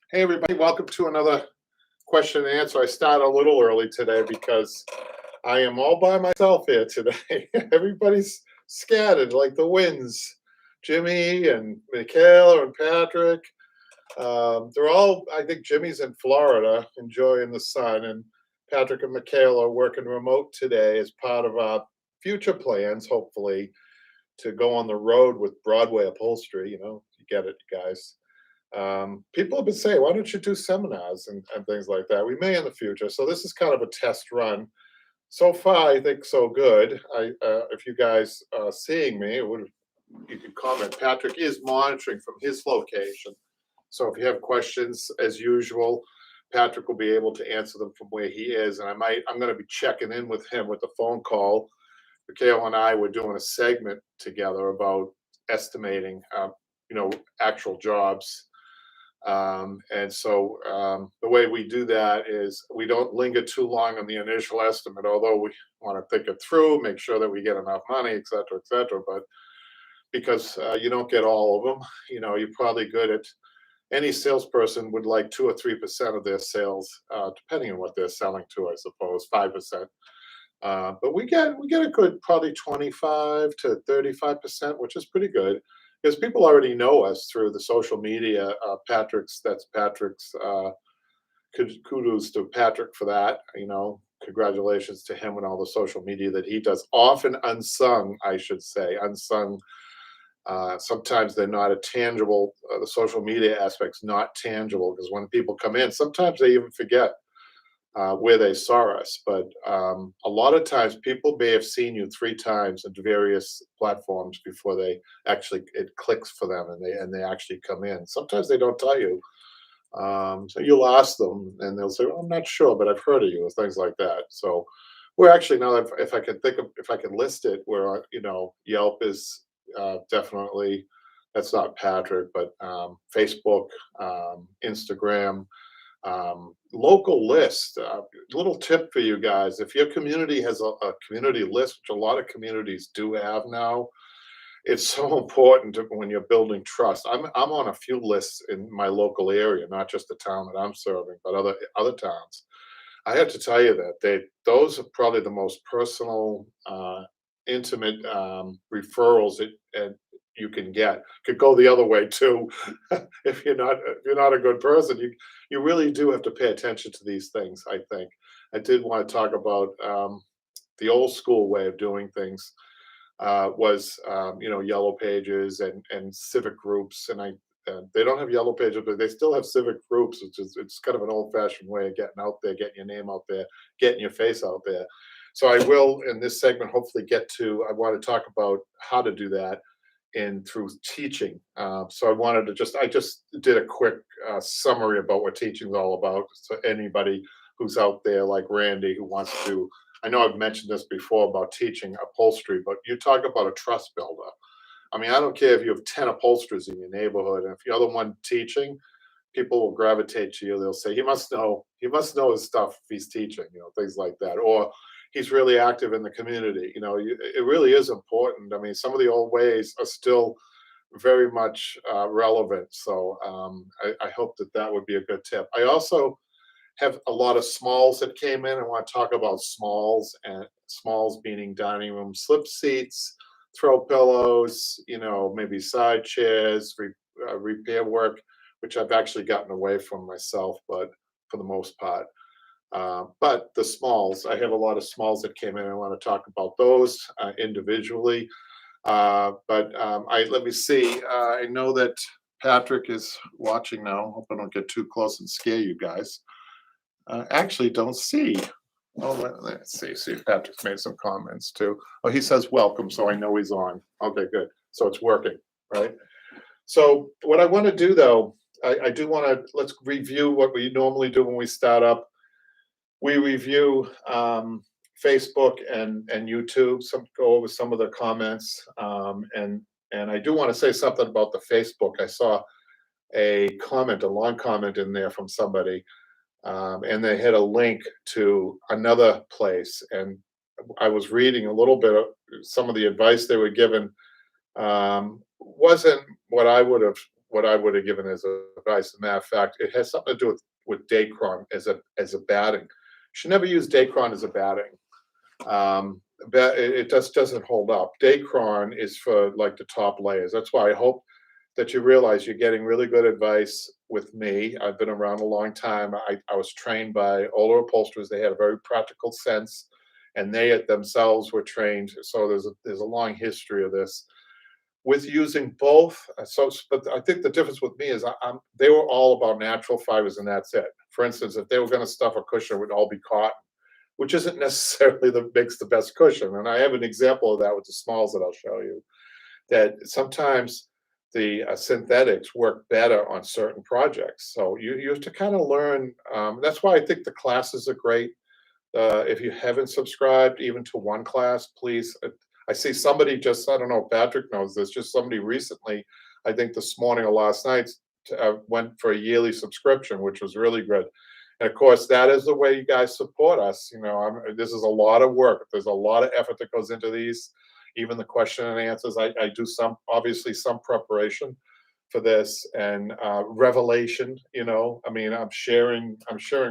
Hey, everybody, welcome to another question and answer. I started a little early today because I am all by myself here today. Everybody's scattered like the winds. Jimmy and Michaela and Patrick. They're all, I think Jimmy's in Florida enjoying the sun, and Patrick and Michaela are working remote today as part of our future plans, hopefully, to go on the road with Broadway Upholstery. You get it, you guys. People have been saying, why don't you do seminars and things like that? We may in the future. So this is kind of a test run. So far, I think so good. If you guys are seeing me, you can comment. Patrick is monitoring from his location. So if you have questions, as usual, Patrick will be able to answer them from where he is. And I'm going to be checking in with him with the phone call. Mikhail and I were doing a segment together about estimating, actual jobs. The way we do that is we don't linger too long on the initial estimate, although we want to think it through, make sure that we get enough money, et cetera, et cetera. But because you don't get all of them, you're probably good at any salesperson would like 2 or 3% of their sales, depending on what they're selling to, I suppose, 5%. But we get a good probably 25 to 35%, which is pretty good because people already know us through the social media. That's Patrick's. Kudos to Patrick for that. Congratulations to him and all the social media that he does. Often unsung, I should say, unsung. Sometimes they're not a tangible. The social media aspect's not tangible because when people come in, sometimes they even forget where they saw us. But a lot of times people may have seen you 3 times at various platforms before it clicks for them and they actually come in. Sometimes they don't tell you. So you'll ask them and they'll say, well, I'm not sure, but I've heard of you, or things like that. So we're actually now, if I can list it, where, Yelp is definitely, that's not Patrick, but Facebook, Instagram, local list. Little tip for you guys: if your community has a community list, which a lot of communities do have now, it's so important when you're building trust. I'm on a few lists in my local area, not just the town that I'm serving, but other towns. I have to tell you that those are probably the most personal, intimate referrals that you can get. Could go the other way too. If you're not a good person, you really do have to pay attention to these things. I think I did want to talk about the old school way of doing things. Was Yellow Pages and civic groups, and they don't have Yellow Pages, but they still have civic groups, it's kind of an old-fashioned way of getting out there, getting your name out there, getting your face out there. So I will, in this segment, hopefully I want to talk about how to do that through teaching. So I just did a quick summary about what teaching is all about. So anybody who's out there like Randy who wants to, I know I've mentioned this before about teaching upholstery, but you talk about a trust builder. I mean, I don't care if you have 10 upholsterers in your neighborhood, and if you're the one teaching, people will gravitate to you. They'll say, he must know his stuff if he's teaching, things like that. Or he's really active in the community. It really is important. I mean, some of the old ways are still very much relevant. So I hope that would be a good tip. I also have a lot of smalls that came in. I want to talk about smalls, and smalls meaning dining room slip seats, throw pillows, maybe side chairs, repair work, which I've actually gotten away from myself, but for the most part. But the smalls, I have a lot of smalls that came in. I want to talk about those individually. Let me see. I know that Patrick is watching now. Hope I don't get too close and scare you guys. Actually don't see. Oh, let's see if Patrick's made some comments too. Oh, he says welcome, so I know he's on. Okay, good. So it's working, right? So what I want to do though, I do want to, let's review what we normally do when we start up. We review Facebook and YouTube, go over some of the comments. And I do want to say something about the Facebook. I saw a long comment in there from somebody. And they had a link to another place, and I was reading a little bit of some of the advice they were given. Wasn't what I would have what I would have given as advice. As a matter of fact, it has something to do with Dacron as a batting. You should never use Dacron as a batting. It just doesn't hold up. Dacron is for like the top layers. That's why I hope that you realize you're getting really good advice with me. I've been around a long time. I was trained by older upholsterers. They had a very practical sense, and they themselves were trained. So there's a long history of this with using both. But I think the difference with me is they were all about natural fibers, and that's it. For instance, if they were going to stuff a cushion, it would all be cotton, which isn't necessarily makes the best cushion. And I have an example of that with the smalls that I'll show you. That sometimes the synthetics work better on certain projects. So you have to kind of learn. That's why I think the classes are great. If you haven't subscribed even to one class, please. I see somebody just, I don't know if Patrick knows this, just somebody recently, I think this morning or last night, went for a yearly subscription, which was really good. And of course, that is the way you guys support us. This is a lot of work. There's a lot of effort that goes into these. Even the question and answers, I do obviously some preparation for this and revelation. I'm sharing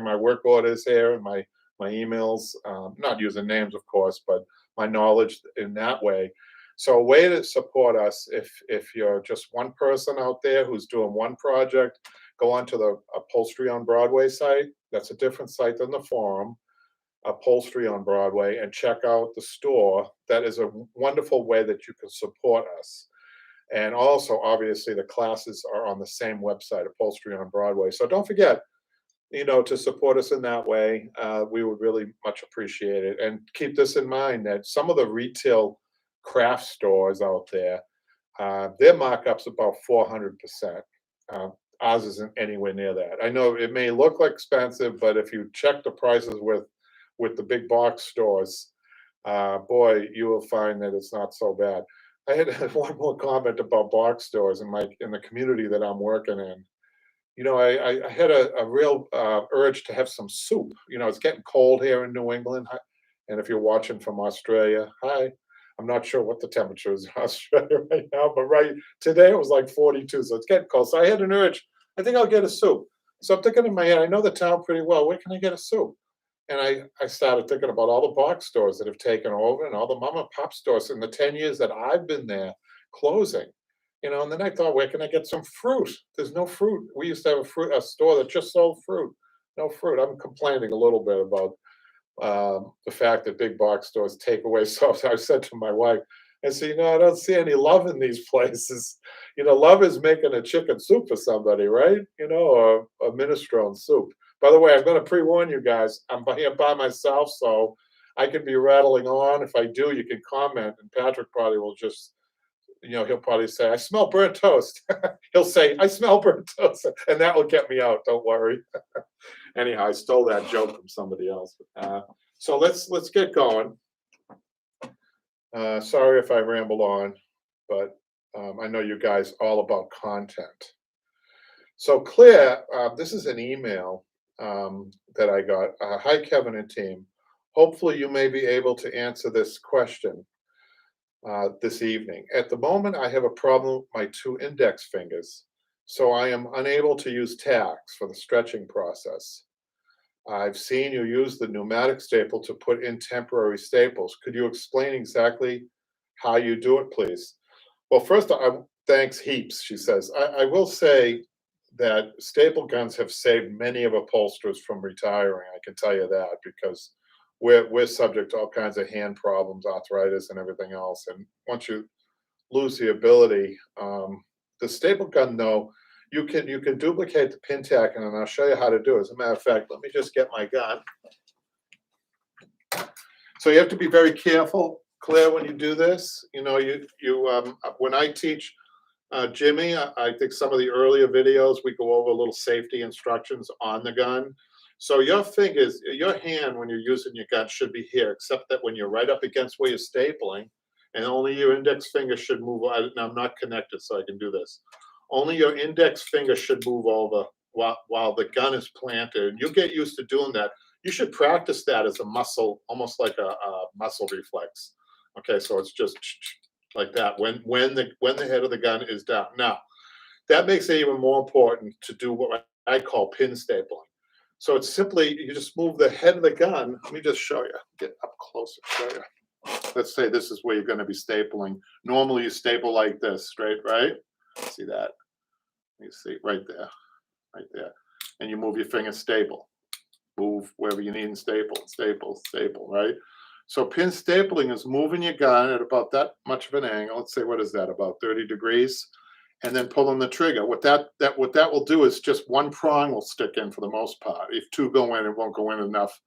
my work orders here and my emails, not using names, of course, but my knowledge in that way. So a way to support us, if you're just one person out there who's doing one project, go onto the Upholstery on Broadway site. That's a different site than the forum, Upholstery on Broadway, and check out the store. That is a wonderful way that you can support us. And also, obviously, the classes are on the same website, Upholstery on Broadway. So don't forget, to support us in that way. We would really much appreciate it. And keep this in mind that some of the retail craft stores out there, their markups about 400%. Ours isn't anywhere near that. I know it may look like expensive, but if you check the prices with the big box stores, boy, you will find that it's not so bad. I had one more comment about box stores in the community that I'm working in. I had a real urge to have some soup. It's getting cold here in New England. And if you're watching from Australia, hi. I'm not sure what the temperature is in Australia right now, but right today it was like 42, so it's getting cold. So I had an urge. I think I'll get a soup. So I'm thinking in my head, I know the town pretty well. Where can I get a soup? And I started thinking about all the box stores that have taken over and all the mom and pop stores in the 10 years that I've been there closing. And then I thought, where can I get some fruit? There's no fruit. We used to have a store that just sold fruit. No fruit. I'm complaining a little bit about the fact that big box stores take away. So I said to my wife, I said, I don't see any love in these places. Love is making a chicken soup for somebody, right? Or a minestrone soup. By the way, I'm going to pre-warn you guys. I'm here by myself, so I can be rattling on. If I do, you can comment, and Patrick probably will just, he'll probably say, I smell burnt toast. He'll say, I smell burnt toast, and that will get me out. Don't worry. Anyhow, I stole that joke from somebody else. So let's get going. Sorry if I ramble on, but I know you guys all about content. So Claire, this is an email that I got. Hi, Kevin and team. Hopefully you may be able to answer this question this evening. At the moment, I have a problem with my 2 index fingers, so I am unable to use tacks for the stretching process. I've seen you use the pneumatic staple to put in temporary staples. Could you explain exactly how you do it, please? Well, first, thanks heaps, she says. I will say that staple guns have saved many of upholsterers from retiring. I can tell you that, because we're subject to all kinds of hand problems, arthritis, and everything else. And once you lose the ability, the staple gun, though, you can duplicate the pin tack, and I'll show you how to do it. As a matter of fact, let me just get my gun. So you have to be very careful, Claire, when you do this. When I teach Jimmy, I think some of the earlier videos, we go over little safety instructions on the gun. So your hand when you're using your gun should be here, except that when you're right up against where you're stapling, and only your index finger should move. Now I'm not connected, so I can do this. Only your index finger should move over while the gun is planted. And you get used to doing that. You should practice that as a muscle, almost like a muscle reflex. Okay, so it's just like that when the head of the gun is down. Now, that makes it even more important to do what I call pin stapling. So it's simply, you just move the head of the gun. Let me just show you, get up closer, show you. Let's say this is where you're going to be stapling. Normally you staple like this, straight, right? See that? You see right there, right there. And you move your finger, staple. Move wherever you need and staple, staple, staple, right? So pin stapling is moving your gun at about that much of an angle. Let's say, what is that, about 30 degrees? And then pulling the trigger. What that will do is just one prong will stick in for the most part. If two go in, it won't go in enough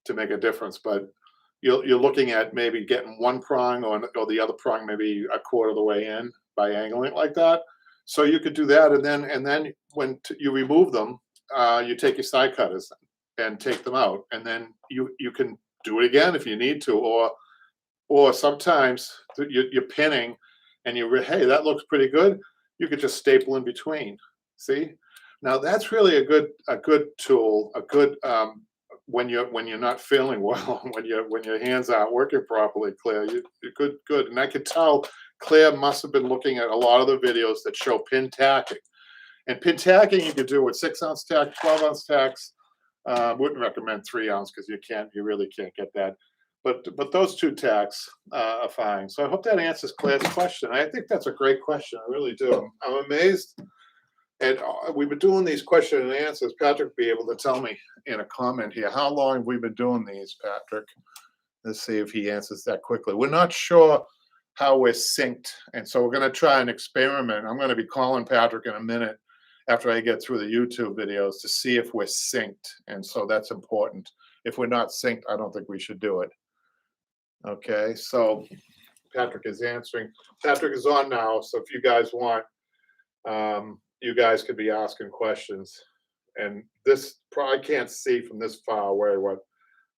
to make a difference. But you're looking at maybe getting one prong or the other prong maybe a quarter of the way in by angling it like that. So you could do that, and then when you remove them, you take your side cutters and take them out, and then you can do it again if you need to, or sometimes you're pinning and hey, that looks pretty good. You could just staple in between. See, now that's really a good tool, a good when you're not feeling well, when your hands aren't working properly, Claire. You're good. And I could tell Claire must have been looking at a lot of the videos that show pin tacking. And pin tacking you could do with 6-ounce tack, 12-ounce tacks. Wouldn't recommend 3-ounce because you really can't get that. But those two tacks are fine. So I hope that answers Claire's question. I think that's a great question. I really do. I'm amazed. And we've been doing these question and answers. Patrick will be able to tell me in a comment here, how long have we been doing these, Patrick? Let's see if he answers that quickly. We're not sure how we're synced. And so we're going to try an experiment. I'm going to be calling Patrick in a minute after I get through the YouTube videos to see if we're synced. And so that's important. If we're not synced, I don't think we should do it. Okay, so Patrick is answering. Patrick is on now, so if you guys want, you guys could be asking questions. And this, I can't see from this far away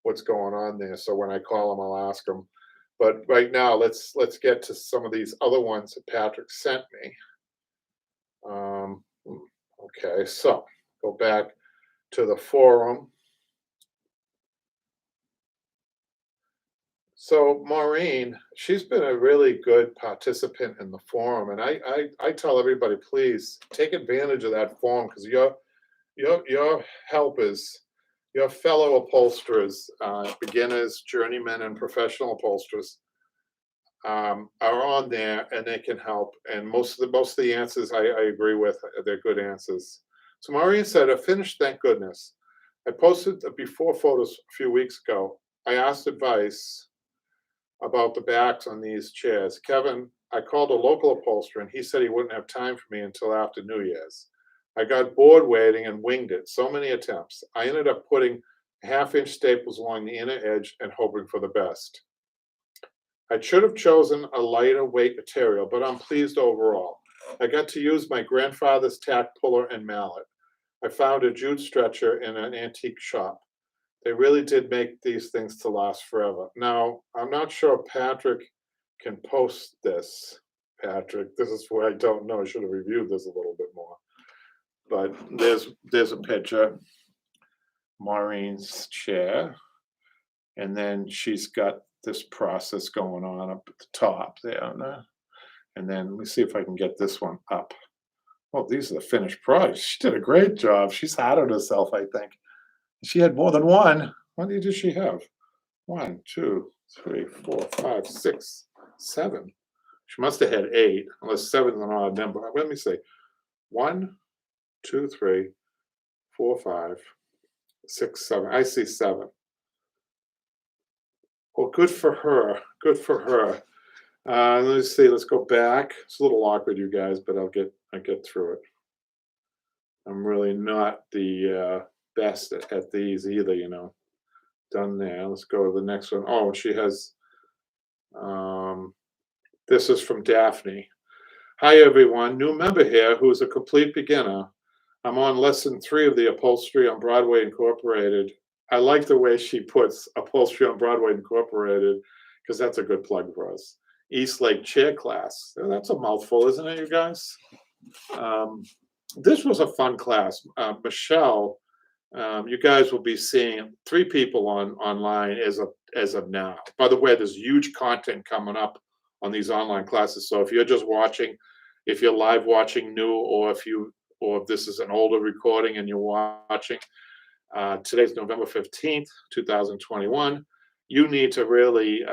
what's going on there. So when I call him, I'll ask him. But right now, let's get to some of these other ones that Patrick sent me. Okay, so go back to the forum. So Maureen, she's been a really good participant in the forum, and I tell everybody, please take advantage of that forum, because your helpers, your fellow upholsterers, beginners, journeymen, and professional upholsterers are on there, and they can help. And most of the answers I agree with. They're good answers. So Maureen said, "I finished, thank goodness. I posted before photos a few weeks ago. I asked advice about the backs on these chairs. Kevin, I called a local upholsterer and he said he wouldn't have time for me until after New Year's. I got bored waiting and winged it. So many attempts. I ended up putting 1/2-inch staples along the inner edge and hoping for the best. I should have chosen a lighter weight material, but I'm pleased overall. I got to use my grandfather's tack puller and mallet. I found a jute stretcher in an antique shop. They really did make these things to last forever." Now, I'm not sure Patrick can post this. Patrick, this is where I don't know. I should have reviewed this a little bit more. But there's a picture. Maureen's chair. And then she's got this process going on up at the top there. And then let me see if I can get this one up. Oh, these are the finished products. She did a great job. She's hard on herself, I think. She had more than one. How many did she have? 1, 2, 3, 4, 5, 6, 7. She must have had 8, unless 7 is an odd number. Let me see. 1, 2, 3, 4, 5, 6, 7. I see 7. Well, good for her. Good for her. Let me see. Let's go back. It's a little awkward, you guys, but I'll get through it. I'm really not the best at these either, Done there. Let's go to the next one. Oh, she has, this is from Daphne. Hi, everyone. New member here who is a complete beginner. I'm on lesson 3 of the Upholstery on Broadway Incorporated. I like the way she puts Upholstery on Broadway Incorporated, because that's a good plug for us. East Lake chair class. That's a mouthful, isn't it, you guys? This was a fun class. Michelle, you guys will be seeing 3 people online as of now. By the way, there's huge content coming up on these online classes. So if you're just watching, if you're live watching new, or if this is an older recording and you're watching, today's November 15th, 2021. You need to really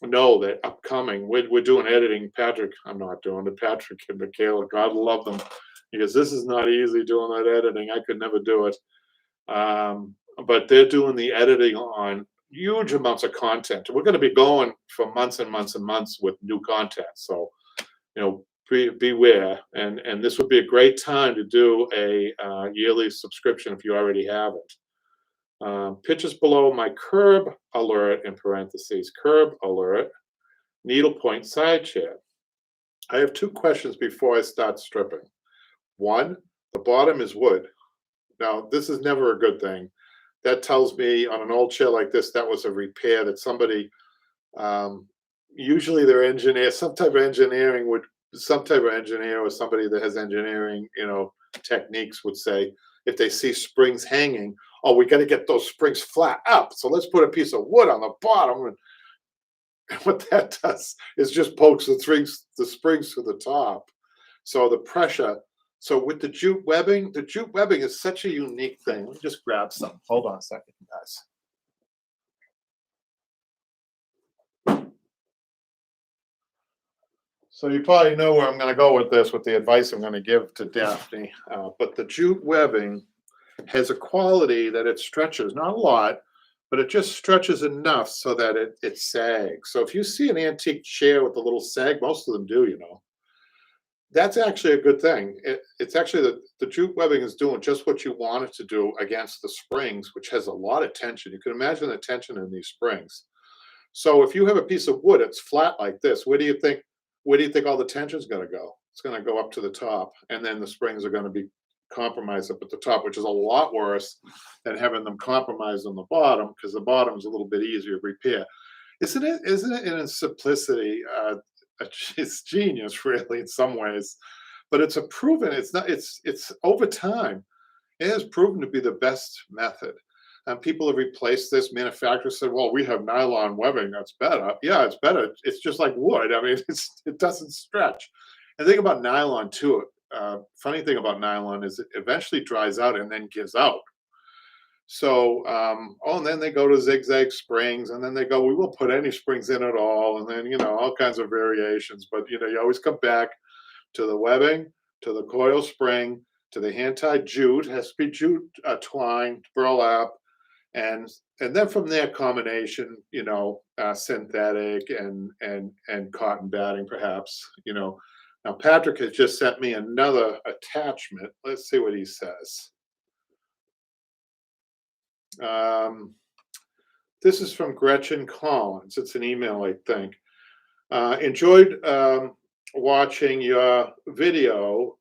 know that upcoming, we're doing editing. Patrick, I'm not doing it. Patrick and Michaela, God love them, because this is not easy doing that editing. I could never do it. But they're doing the editing on huge amounts of content. We're going to be going for months and months and months with new content. So, beware. And this would be a great time to do a yearly subscription if you already have it. Pictures below my curb alert, in parentheses, curb alert, needlepoint side chair. I have two questions before I start stripping. One, the bottom is wood. Now, this is never a good thing. That tells me on an old chair like this, that was a repair that somebody, usually their engineer, some type of engineer or somebody that has engineering, techniques would say, if they see springs hanging, oh, we got to get those springs flat up. So let's put a piece of wood on the bottom. And what that does is just pokes the springs to the top. So the pressure. So with the jute webbing is such a unique thing. Let me just grab some. Hold on a second, guys. So you probably know where I'm going to go with this, with the advice I'm going to give to Daphne. But the jute webbing has a quality that it stretches, not a lot, but it just stretches enough so that it sags. So if you see an antique chair with a little sag, most of them do, that's actually a good thing. It's actually the jute webbing is doing just what you want it to do against the springs, which has a lot of tension. You can imagine the tension in these springs. So if you have a piece of wood, it's flat like this. Where do you think all the tension is going to go? It's going to go up to the top, and then the springs are going to be compromised up at the top, which is a lot worse than having them compromised on the bottom, because the bottom is a little bit easier to repair. Isn't it in its simplicity? It's genius, really, in some ways, but it's over time, it has proven to be the best method. And people have replaced this. Manufacturers said, well, we have nylon webbing, that's better. Yeah, it's better. It's just like wood. I mean, it doesn't stretch. And the thing about nylon too, funny thing about nylon is it eventually dries out and then gives out. So, and then they go to zigzag springs, and then they go, we won't put any springs in at all. And then, all kinds of variations. But, you always come back to the webbing, to the coil spring, to the hand-tied jute. It has to be jute, twine, burlap. And then from there, combination, synthetic and cotton batting, perhaps, Now, Patrick has just sent me another attachment. Let's see what he says. This is from Gretchen Collins. It's an email, I think. Enjoyed watching your video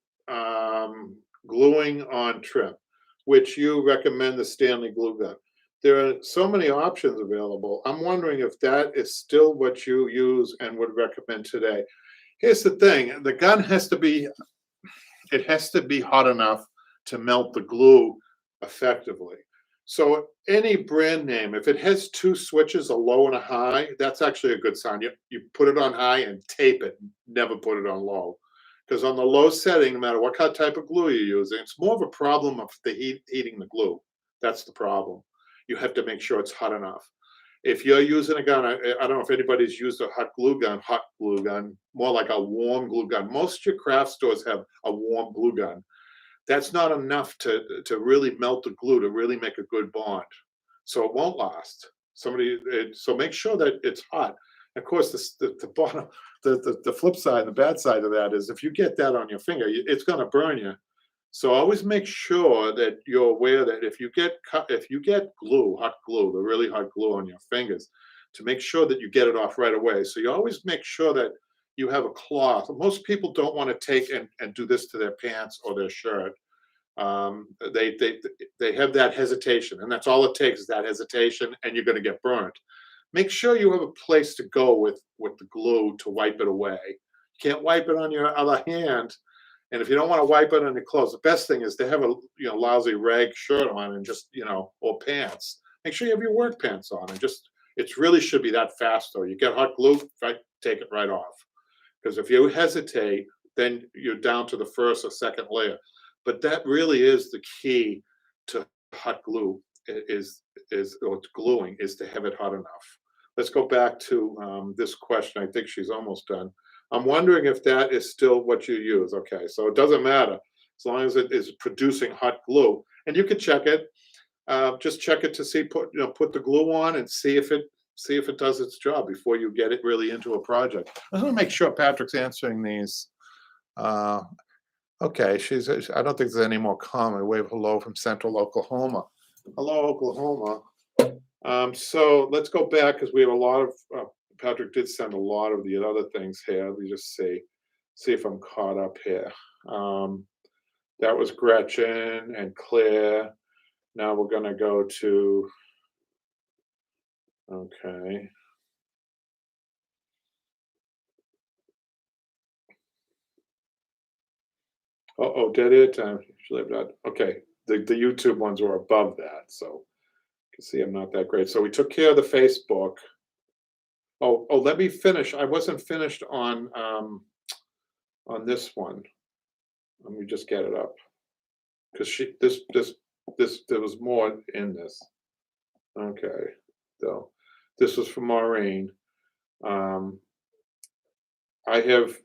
gluing on trim, which you recommend the Stanley glue gun. There are so many options available. I'm wondering if that is still what you use and would recommend today. Here's the thing: the gun has to be hot enough to melt the glue effectively. So any brand name, if it has two switches, a low and a high, that's actually a good sign. You put it on high and tape it, never put it on low. Because on the low setting, no matter what kind of type of glue you're using, it's more of a problem of the heating the glue. That's the problem. You have to make sure it's hot enough. If you're using a gun, I don't know if anybody's used a hot glue gun, more like a warm glue gun. Most of your craft stores have a warm glue gun. That's not enough to really melt the glue to really make a good bond. So it won't last. So make sure that it's hot. Of course, the bottom, the flip side, the bad side of that is if you get that on your finger, it's going to burn you. So always make sure that you're aware that if you get glue, hot glue, the really hot glue on your fingers, to make sure that you get it off right away. So you always make sure that you have a cloth. Most people don't want to take and do this to their pants or their shirt. They have that hesitation, and that's all it takes is that hesitation, and you're going to get burnt. Make sure you have a place to go with the glue to wipe it away. You can't wipe it on your other hand. And if you don't want to wipe it on your clothes, the best thing is to have a lousy rag shirt on and just or pants. Make sure you have your work pants on, and it really should be that fast though. You get hot glue, right, take it right off. Because if you hesitate, then you're down to the first or second layer. But that really is the key to hot glue is or gluing is to have it hot enough. Let's go back to this question. I think she's almost done. I'm wondering if that is still what you use. Okay, so it doesn't matter as long as it is producing hot glue, and you can check it. Just check it to see put the glue on and see if it does its job before you get it really into a project. I want to make sure Patrick's answering these. Uh, okay, I don't think there's any more comment. Wave hello from Central Oklahoma. Hello, Oklahoma. So let's go back because we have a lot of Patrick did send a lot of the other things here. Let me just see if I'm caught up here. That was Gretchen and Claire. Now we're going to go to, okay. Oh, dead air time. Okay, the YouTube ones were above that, so you can see I'm not that great. So we took care of the Facebook. Oh, let me finish. I wasn't finished on this one. Let me just get it up because there was more in this. Okay, so this was from Maureen. I have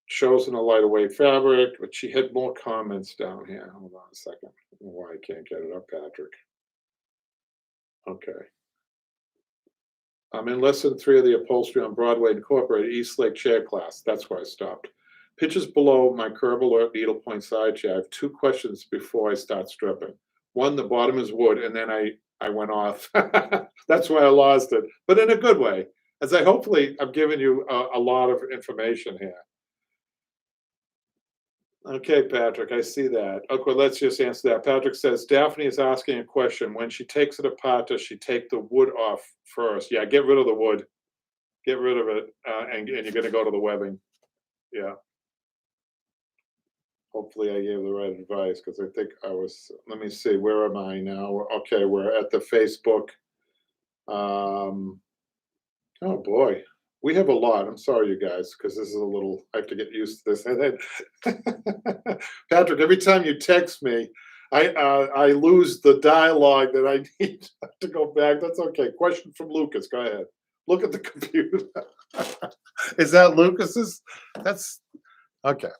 chosen a lighter weight fabric, but she had more comments down here. Hold on a second. I don't know why I can't get it up, Patrick. Okay. I'm in lesson 3 of the Upholstery on Broadway Incorporated East Lake chair class. That's where I stopped. Pictures below my curve alert needlepoint side chair. I have 2 questions before I start stripping. One, the bottom is wood, and then I went off. That's why I lost it, but in a good way. As I'm giving you a lot of information here. Okay, Patrick, I see that. Okay, let's just answer that. Patrick says, Daphne is asking a question. When she takes it apart, does she take the wood off first? Yeah, get rid of the wood. Get rid of it, and you're going to go to the webbing. Yeah. Hopefully I gave the right advice because I think let me see, where am I now? Okay, we're at the Facebook. Oh boy. We have a lot. I'm sorry, you guys, because this is I have to get used to this. And then, Patrick, every time you text me, I lose the dialogue that I need to go back. That's okay. Question from Lucas. Go ahead. Look at the computer. Is that Lucas's? That's okay.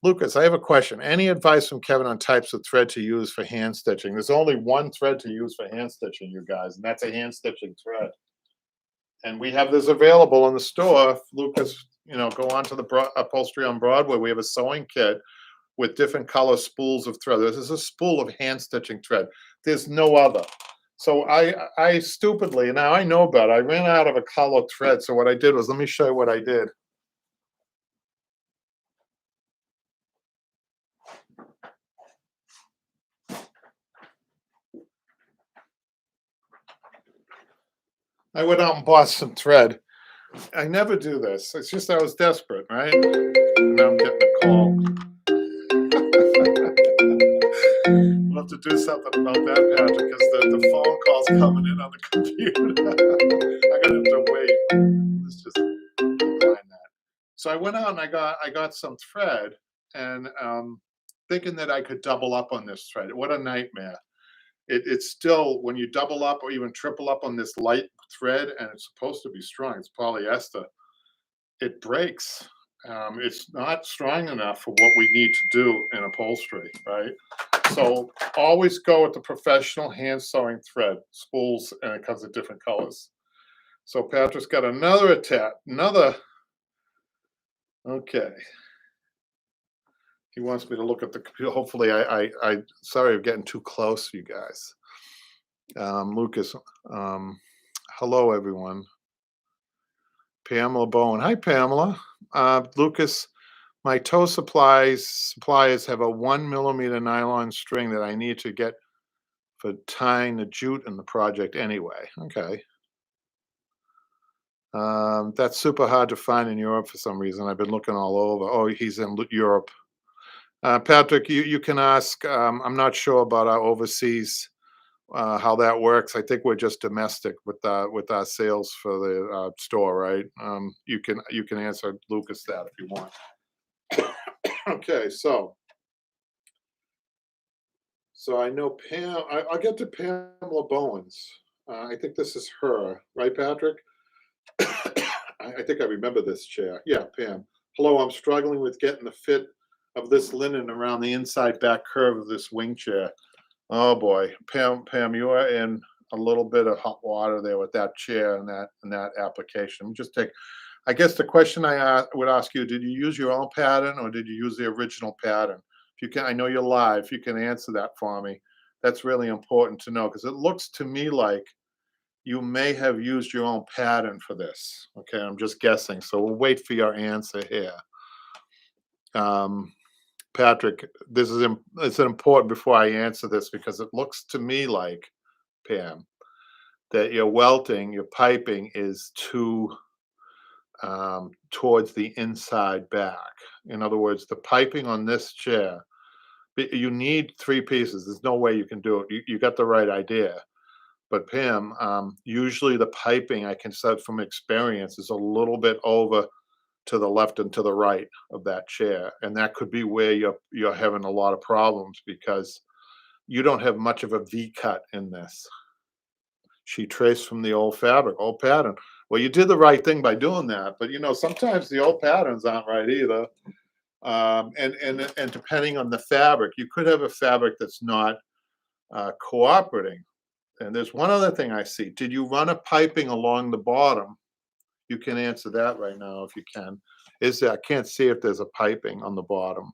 Lucas, I have a question. Any advice from Kevin on types of thread to use for hand stitching? There's only one thread to use for hand stitching, you guys, and that's a hand stitching thread. And we have this available in the store. Lucas, go on to the Upholstery on Broadway. We have a sewing kit with different color spools of thread. This is a spool of hand stitching thread. There's no other. So I stupidly, now I know better, I ran out of a color thread. So what I did was, let me show you what I did. I went out and bought some thread. I never do this. It's just I was desperate, right? And now I'm getting a call. We'll have to do something about that, Patrick, because the phone call's coming in on the computer. I'm gonna have to wait. Let's just decline that. So I went out and I got some thread, and thinking that I could double up on this thread. What a nightmare! It's still, when you double up or even triple up on this light thread, and it's supposed to be strong. It's polyester. It breaks. It's not strong enough for what we need to do in upholstery, right? So always go with the professional hand sewing thread spools, and it comes in different colors. So Patrick's got another attack. Okay. He wants me to look at the computer. Hopefully, sorry, I'm getting too close, you guys. Lucas, hello, everyone. Pamela Bowen. Hi, Pamela. Lucas, my toe suppliers have a 1 millimeter nylon string that I need to get for tying the jute in the project anyway. Okay. That's super hard to find in Europe for some reason. I've been looking all over. Oh, he's in Europe. Patrick, you can ask. I'm not sure about our overseas, how that works. I think we're just domestic with our sales for the store, right? You can answer Lucas that if you want. Okay, so I know Pam. I'll get to Pamela Bowens. I think this is her, right, Patrick? I think I remember this chair. Yeah, Pam. Hello, I'm struggling with getting the fit of this linen around the inside back curve of this wing chair. Oh boy, Pam, you are in a little bit of hot water there with that chair and that application. Just take. I guess the question would ask you: did you use your own pattern or did you use the original pattern? If you can, I know you're live. If you can answer that for me, that's really important to know because it looks to me like you may have used your own pattern for this. Okay, I'm just guessing. So we'll wait for your answer here. Um, Patrick, it's important before I answer this because it looks to me like, Pam, that your welting, your piping is too towards the inside back. In other words, the piping on this chair, you need three pieces. There's no way you can do it. You got the right idea. But Pam, usually the piping, I can say from experience, is a little bit over to the left and to the right of that chair, and that could be where you're having a lot of problems because you don't have much of a V cut in this. She traced from the old fabric, old pattern. Well, you did the right thing by doing that, but sometimes the old patterns aren't right either. And depending on the fabric, you could have a fabric that's not cooperating. And there's one other thing I see. Did you run a piping along the bottom? You can answer that right now if you can. I can't see if there's a piping on the bottom.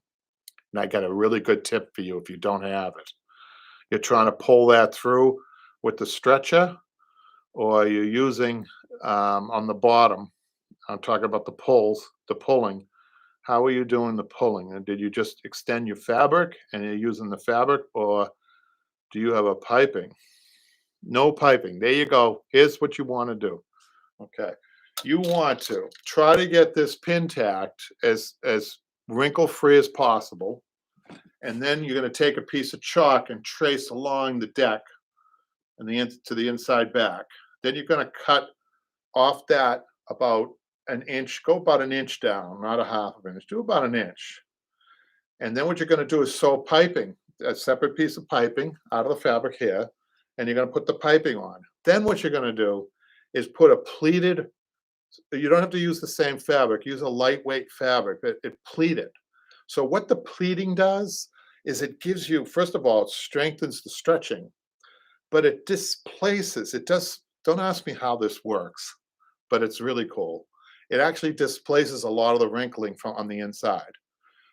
And I got a really good tip for you if you don't have it. You're trying to pull that through with the stretcher, or you're using on the bottom. I'm talking about the pulling. How are you doing the pulling? And did you just extend your fabric and you're using the fabric, or do you have a piping? No piping. There you go. Here's what you want to do. Okay. You want to try to get this pin tacked as wrinkle free as possible. And then you're going to take a piece of chalk and trace along the deck and to the inside back. Then you're going to cut off that about an inch, go about an inch down, not a half of an inch, do about an inch. And then what you're going to do is sew piping, a separate piece of piping out of the fabric here, and you're going to put the piping on. Then what you're going to do is put a pleated, you don't have to use the same fabric, use a lightweight fabric, it pleated. So what the pleating does is it gives you, first of all, it strengthens the stretching, but it displaces, don't ask me how this works, but it's really cool. It actually displaces a lot of the wrinkling from on the inside.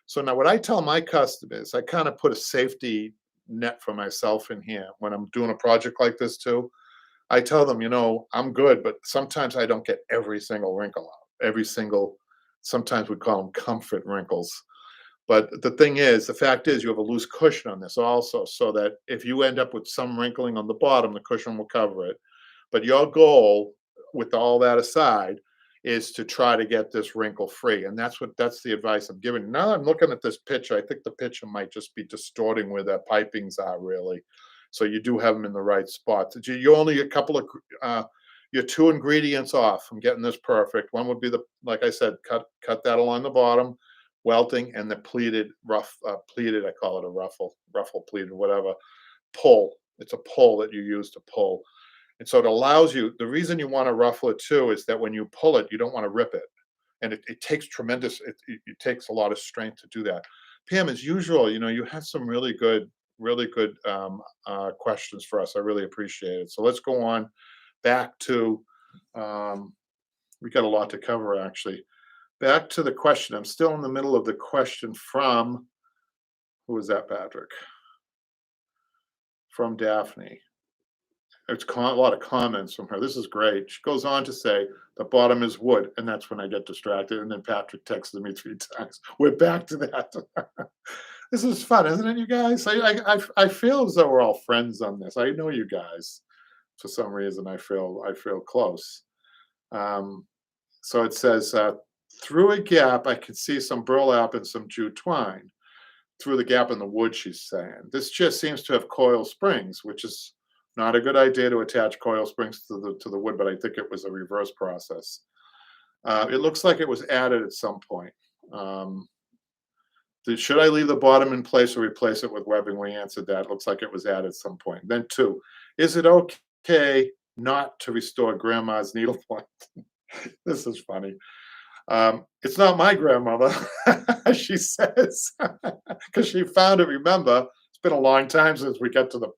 So now what I tell my customers, I kind of put a safety net for myself in here when I'm doing a project like this too. I tell them, I'm good, but sometimes I don't get every single wrinkle out. Sometimes we call them comfort wrinkles. But the fact is, you have a loose cushion on this also, so that if you end up with some wrinkling on the bottom, the cushion will cover it. But your goal, with all that aside, is to try to get this wrinkle free. And that's the advice I'm giving. Now I'm looking at this picture, I think the picture might just be distorting where the pipings are really. So you do have them in the right spots. You only you're two ingredients off from getting this perfect. One would be like I said, cut that along the bottom, welting, and the pleated pleated, I call it a ruffle pleated, whatever, pull. It's a pull that you use to pull. And so it allows you, the reason you want to ruffle it too is that when you pull it, you don't want to rip it. And it takes it takes a lot of strength to do that. Pam, as usual, you have some really good questions for us. I really appreciate it. So let's go on back to, we got a lot to cover actually. Back to the question. I'm still in the middle of the question from, who was that, Patrick? From Daphne. It's a lot of comments from her. This is great. She goes on to say, the bottom is wood. And that's when I get distracted. And then Patrick texted me 3 times. We're back to that. This is fun, isn't it, you guys? I feel as though we're all friends on this. I know you guys. For some reason, I feel close. So it says, through a gap, I can see some burlap and some jute twine. Through the gap in the wood, she's saying. This just seems to have coil springs, which is not a good idea to attach coil springs to the wood, but I think it was a reverse process. It looks like it was added at some point. Should I leave the bottom in place or replace it with webbing? We answered that. Looks like it was added at some point. Then 2, is it okay not to restore grandma's needlepoint? This is funny. It's not my grandmother, she says, because she found it. Remember, it's been a long time since we got to the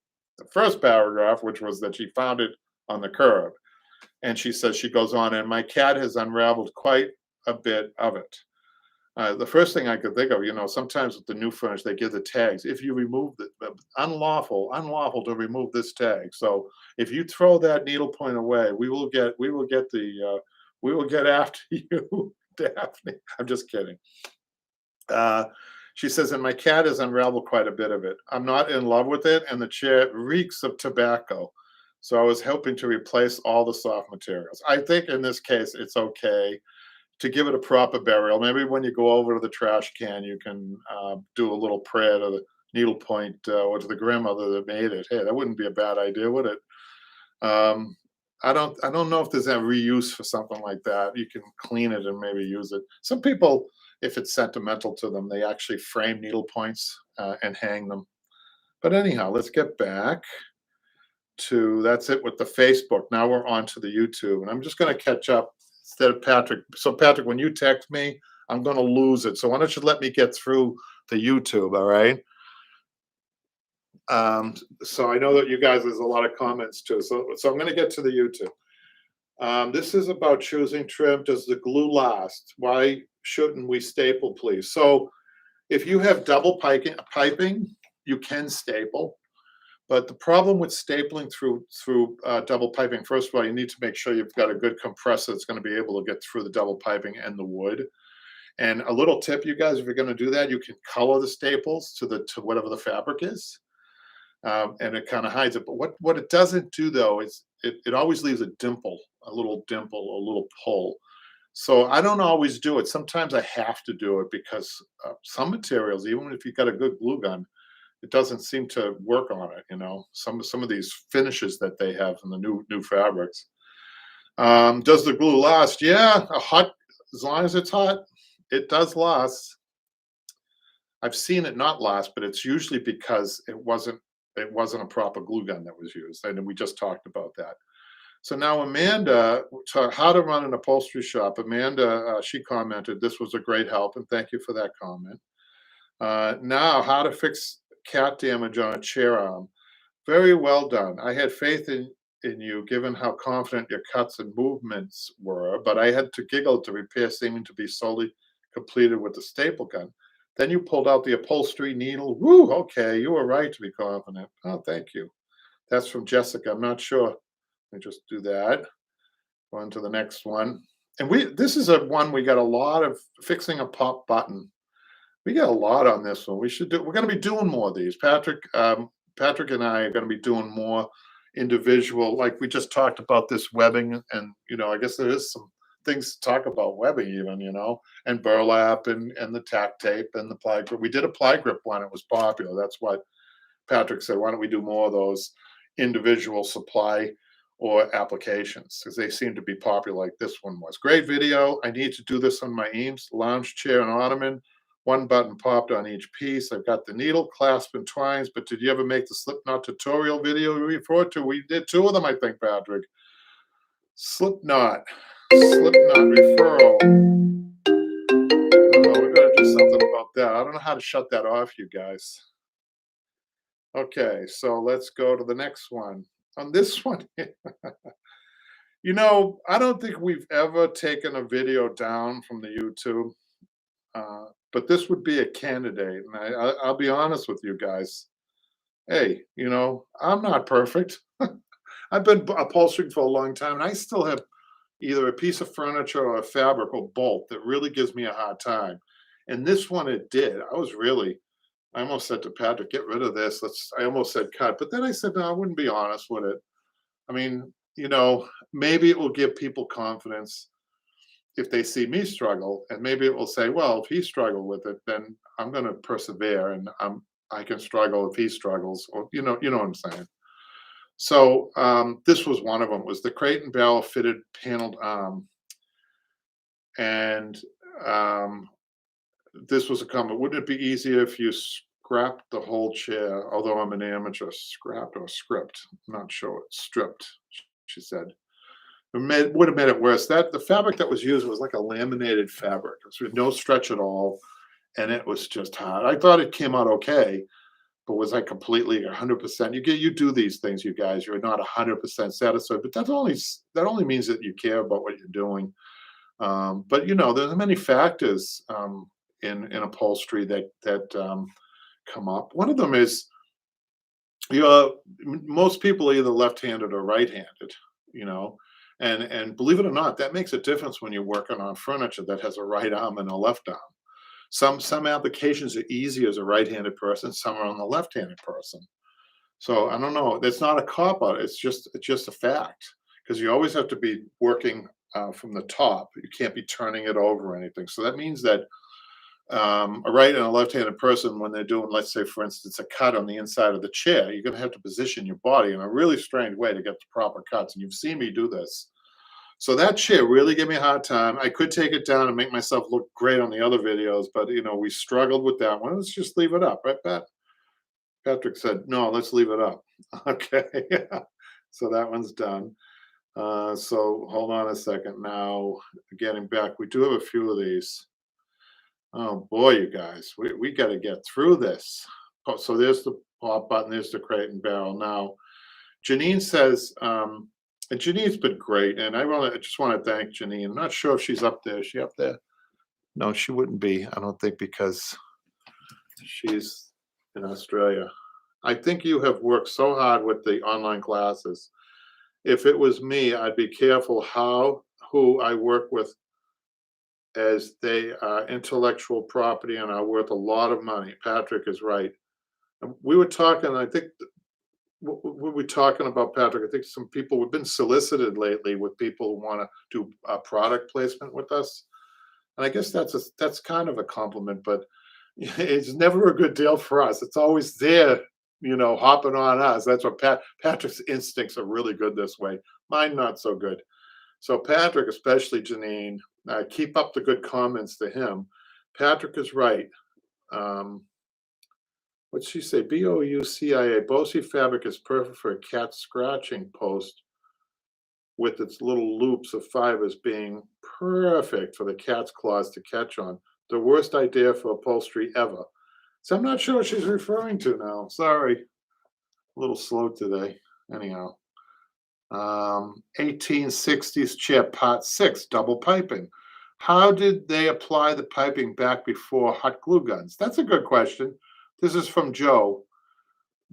first paragraph, which was that she found it on the curb. And she says, she goes on, and my cat has unraveled quite a bit of it. The first thing I could think of, sometimes with the new furniture, they give the tags. If you remove the unlawful to remove this tag. So if you throw that needlepoint away, we will get after you, Daphne. I'm just kidding. She says, and my cat has unraveled quite a bit of it. I'm not in love with it, and the chair reeks of tobacco. So I was hoping to replace all the soft materials. I think in this case, it's okay to give it a proper burial. Maybe when you go over to the trash can, you can do a little prayer to the needlepoint or to the grandmother that made it. Hey, that wouldn't be a bad idea, would it? I don't know if there's a reuse for something like that. You can clean it and maybe use it. Some people, if it's sentimental to them, they actually frame needlepoints and hang them. But anyhow, let's get back to, that's it with the Facebook. Now we're on to the YouTube, and I'm just going to catch up instead of Patrick. So Patrick, when you text me, I'm going to lose it. So why don't you let me get through the YouTube, all right? So I know that you guys, there's a lot of comments too. So I'm going to get to the YouTube. This is about choosing trim. Does the glue last? Why shouldn't we staple, please? So if you have double piping, you can staple. But the problem with stapling through double piping, first of all, you need to make sure you've got a good compressor that's going to be able to get through the double piping and the wood. And a little tip, you guys, if you're going to do that, you can color the staples to whatever the fabric is. And it kind of hides it. But what it doesn't do, though, is it always leaves a dimple, a little pull. So I don't always do it. Sometimes I have to do it because some materials, even if you've got a good glue gun, it doesn't seem to work on it. Some of these finishes that they have in the new fabrics. Does the glue last? Yeah, as long as it's hot, it does last. I've seen it not last, but it's usually because it wasn't a proper glue gun that was used, and we just talked about that. So now Amanda, how to run an upholstery shop. Amanda, she commented, this was a great help, and thank you for that comment. Now, how to fix cat damage on a chair arm. Very well done. I had faith in you, given how confident your cuts and movements were, but I had to giggle at the repair seeming to be solely completed with the staple gun. Then you pulled out the upholstery needle. Woo, okay, you were right to be confident. Oh, thank you. That's from Jessica. I'm not sure. Let me just do that. Go on to the next one. And this is one we got a lot of, fixing a pop button. We got a lot on this one. We're going to be doing more of these. Patrick and I are going to be doing more individual, like we just talked about this webbing, and I guess there is some things to talk about webbing even, and burlap and the tack tape and the ply grip. We did a ply grip one, it was popular. That's what Patrick said, why don't we do more of those individual supply or applications, because they seem to be popular like this one was. Great video. I need to do this on my Eames lounge chair and ottoman. One button popped on each piece. I've got the needle, clasp, and twines, but did you ever make the slip knot tutorial video we referred to? We did 2 of them, I think, Patrick. Slip knot referral. Oh, we better do something about that. I don't know how to shut that off, you guys. Okay, so let's go to the next one. On this one, I don't think we've ever taken a video down from the YouTube. But this would be a candidate, and I'll be honest with you guys. Hey, I'm not perfect. I've been upholstering for a long time, and I still have either a piece of furniture or a fabric or both that really gives me a hard time. And this one, it did. I almost said to Patrick, get rid of this. I almost said cut, but then I said, no, I wouldn't be honest with it. I mean, maybe it will give people confidence if they see me struggle, and maybe it will say, well, if he struggled with it, then I'm going to persevere, and I can struggle if he struggles, or you know what I'm saying. So this was one of them, was the crate and barrel fitted paneled arm, and This was a comment. Wouldn't it be easier if you scrapped the whole chair? Although I'm an amateur, scrapped or script? I'm not sure. Stripped, she said. Would have made it worse. That the fabric that was used was like a laminated fabric. It was with no stretch at all, and it was just hard. I thought it came out okay, but was I completely 100%? You do these things, you guys. You're not 100% satisfied, but that only means that you care about what you're doing. But there's many factors in upholstery that come up. One of them is most people are either left-handed or right-handed. You know, and believe it or not, that makes a difference when you're working on furniture that has a right arm and a left arm. Some applications are easy as a right-handed person. Some are on the left-handed person. So I don't know. It's not a cop out. It's just a fact because you always have to be working from the top. You can't be turning it over or anything. So that means that a right and a left-handed person, when they're doing, let's say, for instance, a cut on the inside of the chair, you're going to have to position your body in a really strange way to get the proper cuts. And you've seen me do this. So that chair really gave me a hard time. I could take it down and make myself look great on the other videos, but we struggled with that one. Let's just leave it up, right, Pat? Patrick said, no, let's leave it up. Okay. So that one's done. So hold on a second. Now, getting back, we do have a few of these. Oh boy, you guys, we got to get through this. So there's the pop button, there's the crate and barrel. Now, Janine says, and Janine's been great, and I just want to thank Janine. I'm not sure if she's up there. Is she up there? No, she wouldn't be, I don't think, because she's in Australia. I think you have worked so hard with the online classes. If it was me, I'd be careful who I work with, as they are intellectual property and are worth a lot of money. Patrick is right. We were talking, I think, what were we talking about, Patrick? I think some people, we've been solicited lately with people who want to do a product placement with us. And I guess that's kind of a compliment, but it's never a good deal for us. It's always there, hopping on us. That's what Patrick's instincts are really good this way. Mine not so good. So Patrick, especially Janine, keep up the good comments to him. Patrick is right. What'd she say? BOUCIA. Bosey fabric is perfect for a cat scratching post with its little loops of fibers being perfect for the cat's claws to catch on. The worst idea for upholstery ever. So I'm not sure what she's referring to now. Sorry. A little slow today. Anyhow. 1860s chair, part 6, double piping. How did they apply the piping back before hot glue guns? That's a good question. This is from Joe.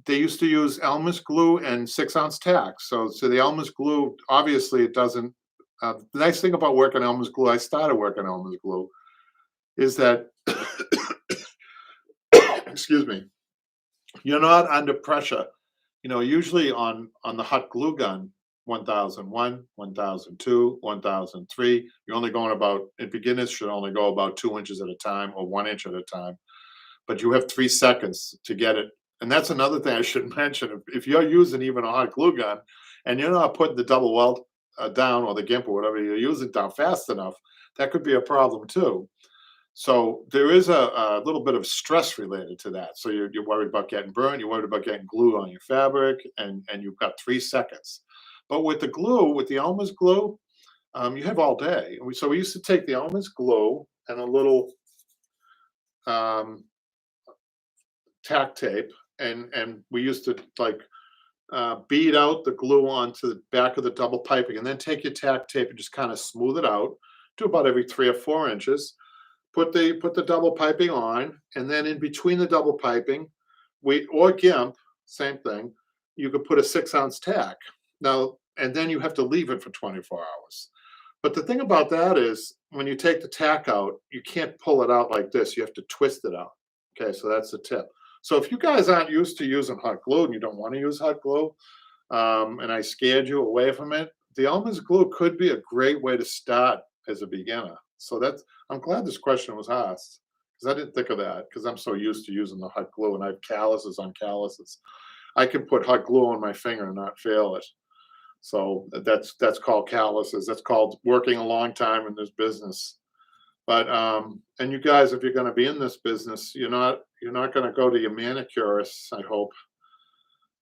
They used to use Elmer's glue and 6-ounce tacks. So the Elmer's glue, obviously it doesn't, the nice thing about working Elmer's glue, I started working Elmer's glue, is that, excuse me, you're not under pressure. Usually on the hot glue gun, 1001, 1002, 1003, you're only going about, beginners should only go about 2 inches at a time or 1 inch at a time. But you have 3 seconds to get it. And that's another thing I should mention. If you're using even a hot glue gun and you're not putting the double weld down, or the gimp or whatever you're using down fast enough, that could be a problem too. So there is a little bit of stress related to that. So you're worried about getting burned, you're worried about getting glue on your fabric, and you've got 3 seconds. But with the glue, with the Elmer's glue, you have all day. So we used to take the Elmer's glue and a little tack tape, and we used to bead out the glue onto the back of the double piping, and then take your tack tape and just kind of smooth it out to about every 3 or 4 inches. Put the double piping on, and then in between the double piping, or gimp, same thing, you could put a 6-ounce tack. Now, and then you have to leave it for 24 hours. But the thing about that is, when you take the tack out, you can't pull it out like this. You have to twist it out. Okay, so that's the tip. So if you guys aren't used to using hot glue and you don't want to use hot glue, and I scared you away from it, the Elmer's glue could be a great way to start as a beginner. So I'm glad this question was asked, because I didn't think of that, because I'm so used to using the hot glue and I have calluses on calluses. I can put hot glue on my finger and not fail it. So that's called calluses. That's called working a long time in this business. But and you guys, if you're going to be in this business, you're not going to go to your manicurists, I hope,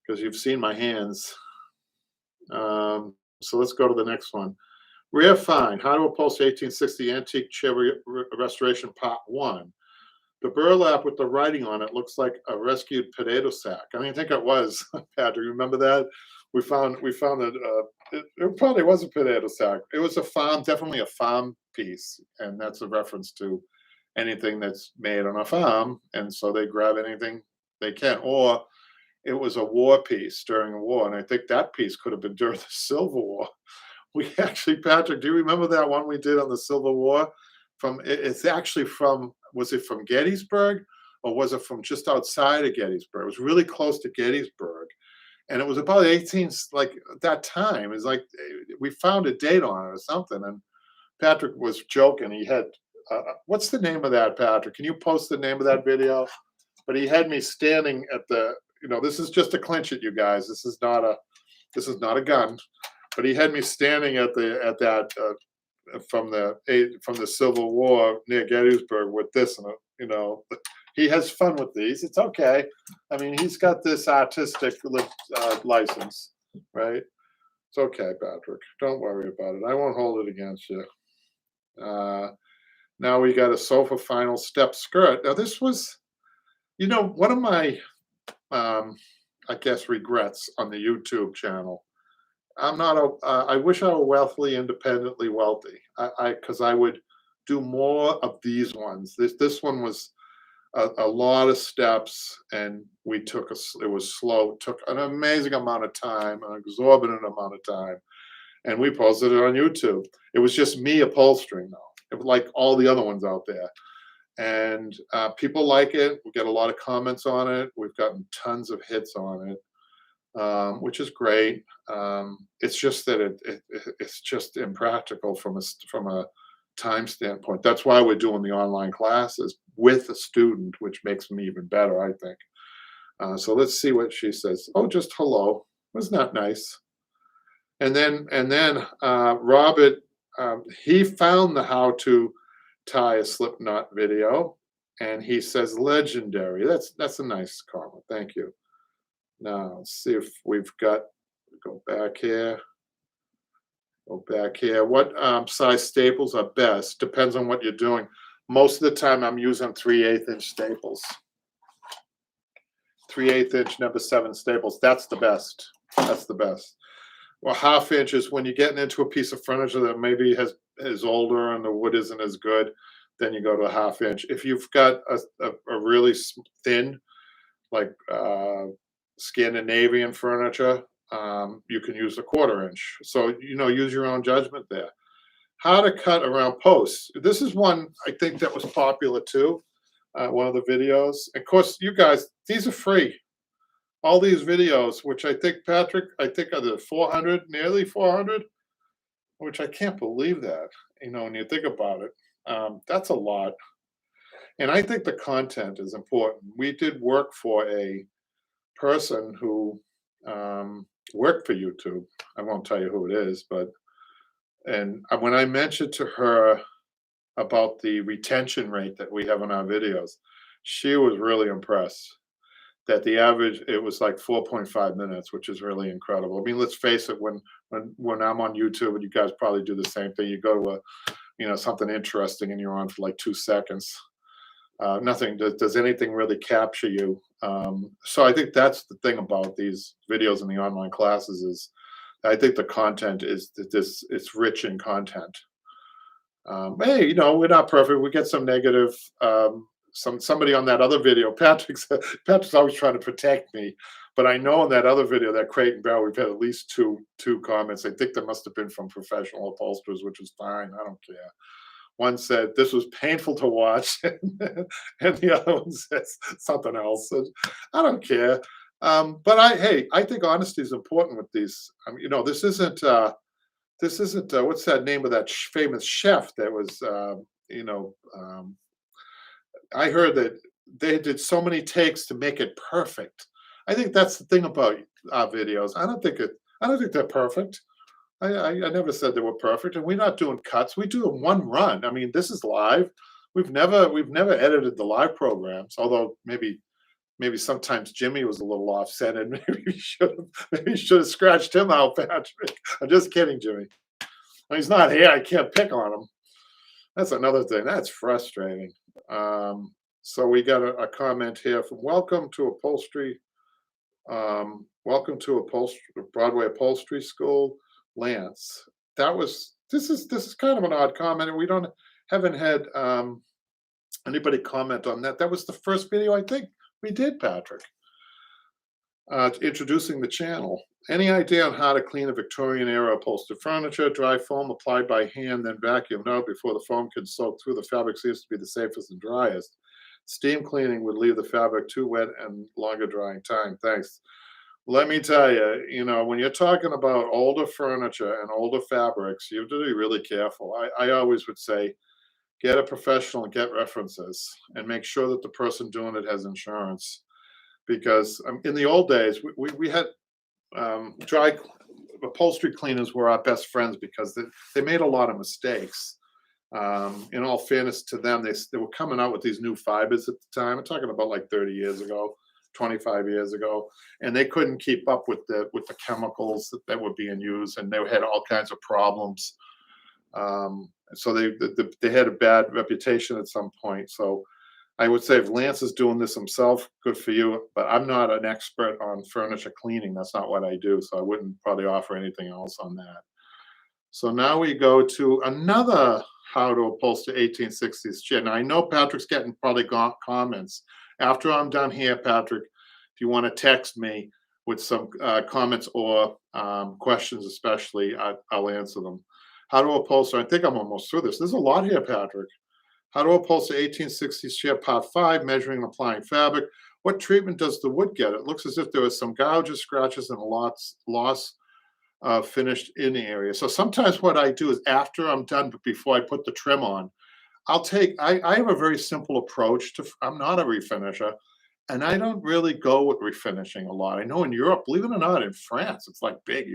because you've seen my hands. So let's go to the next one. Rare find: How to Upholster 1860 Antique Chair Restoration Part 1. The burlap with the writing on it looks like a rescued potato sack. I mean, I think it was, Patrick. Remember that? We found that it probably was a potato sack. It was a farm, definitely a farm piece, and that's a reference to anything that's made on a farm. And so they grab anything they can. Or it was a war piece during a war, and I think that piece could have been during the Civil War. We actually, Patrick, do you remember that one we did on the Civil War? It's actually from, was it from Gettysburg, or was it from just outside of Gettysburg? It was really close to Gettysburg, and it was about 18, like that time. It's like we found a date on it or something, and Patrick was joking. He had, what's the name of that, Patrick? Can you post the name of that video? But he had me standing at the, this is just to clinch it, you guys. This is not a gun. But he had me standing at that from the Civil War near Gettysburg with this, and he has fun with these. It's okay. I mean, he's got this artistic license, right? It's okay, Patrick. Don't worry about it. I won't hold it against you. Now we got a sofa final step skirt. Now this was, one of my, I guess, regrets on the YouTube channel. I wish I were wealthily, independently wealthy. Because I would do more of these ones. This one was a lot of steps, and it was slow. It took an amazing amount of time, an exorbitant amount of time, and we posted it on YouTube. It was just me upholstering though. It was like all the other ones out there, and people like it. We get a lot of comments on it. We've gotten tons of hits on it. Which is great. It's just that it's just impractical from a time standpoint. That's why we're doing the online classes with a student, which makes me even better, I think. So let's see what she says. Oh, just hello. Wasn't that nice? And then Robert, he found the how to tie a slip knot video, and he says legendary. That's a nice comment. Thank you. Now, let's see if we've got, go back here. What size staples are best? Depends on what you're doing. Most of the time I'm using 3/8 inch staples. 3/8 inch number 7 staples. That's the best. That's the best. Well, 1/2 inch is when you're getting into a piece of furniture that maybe is older and the wood isn't as good, then you go to a 1/2 inch. If you've got a really thin, like Scandinavian furniture, you can use a 1/4 inch. So, use your own judgment there. How to cut around posts. This is one I think that was popular too. One of the videos. Of course, you guys, these are free. All these videos, which I think, Patrick, are the 400, nearly 400, which I can't believe that, when you think about it. That's a lot. And I think the content is important. We did work for a person who worked for YouTube. I won't tell you who it is, and when I mentioned to her about the retention rate that we have in our videos, she was really impressed that the average, it was like 4.5 minutes, which is really incredible. I mean, let's face it, when I'm on YouTube, and you guys probably do the same thing, you go to something interesting and you're on for like 2 seconds. Nothing does anything really capture you. So I think that's the thing about these videos in the online classes is I think the content is it's rich in content. Hey, we're not perfect. We get some negative. Somebody on that other video, Patrick's always trying to protect me, but I know in that other video, that Crate and Barrel, we've had at least two comments. I think they must have been from professional upholsterers, which is fine. I don't care. One said this was painful to watch, and the other one says something else. And I don't care. But I think honesty is important with these. This isn't what's that name of that famous chef that was, I heard that they did so many takes to make it perfect. I think that's the thing about our videos. I don't think they're perfect. I never said they were perfect, and we're not doing cuts. We do a one run. I mean, this is live. We've never edited the live programs, although maybe sometimes Jimmy was a little offset, and maybe you should have scratched him out, Patrick. I'm just kidding, Jimmy. He's not here. I can't pick on him. That's another thing. That's frustrating. So we got a comment here from welcome to upholstery. Welcome to upholstery Broadway Upholstery School, Lance. This is kind of an odd comment, and we don't haven't had anybody comment on that. That was the first video I think we did, Patrick. Introducing the channel. Any idea on how to clean a Victorian era upholstered furniture? Dry foam applied by hand, then vacuumed out before the foam can soak through the fabric seems to be the safest and driest. Steam cleaning would leave the fabric too wet and longer drying time. Thanks. Let me tell you, when you're talking about older furniture and older fabrics, you have to be really careful. I always would say, get a professional and get references and make sure that the person doing it has insurance. Because in the old days, we had dry upholstery cleaners were our best friends because they made a lot of mistakes. In all fairness to them, they were coming out with these new fibers at the time. I'm talking about like 30 years ago, 25 years ago, and they couldn't keep up with the chemicals that were being used, and they had all kinds of problems. So they had a bad reputation at some point. So I would say if Lance is doing this himself, good for you. But I'm not an expert on furniture cleaning. That's not what I do. So I wouldn't probably offer anything else on that. So now we go to another how to upholster 1860s chair. Now I know Patrick's getting probably comments. After I'm done here, Patrick, if you want to text me with some comments or questions, especially, I'll answer them. How to upholster. I think I'm almost through this. There's a lot here, Patrick. How to upholster 1860s chair, part 5, measuring and applying fabric. What treatment does the wood get? It looks as if there was some gouges, scratches, and loss finished in the area. So sometimes what I do is after I'm done, but before I put the trim on, I have a very simple approach to, I'm not a refinisher, and I don't really go with refinishing a lot. I know in Europe, believe it or not, in France, it's like big.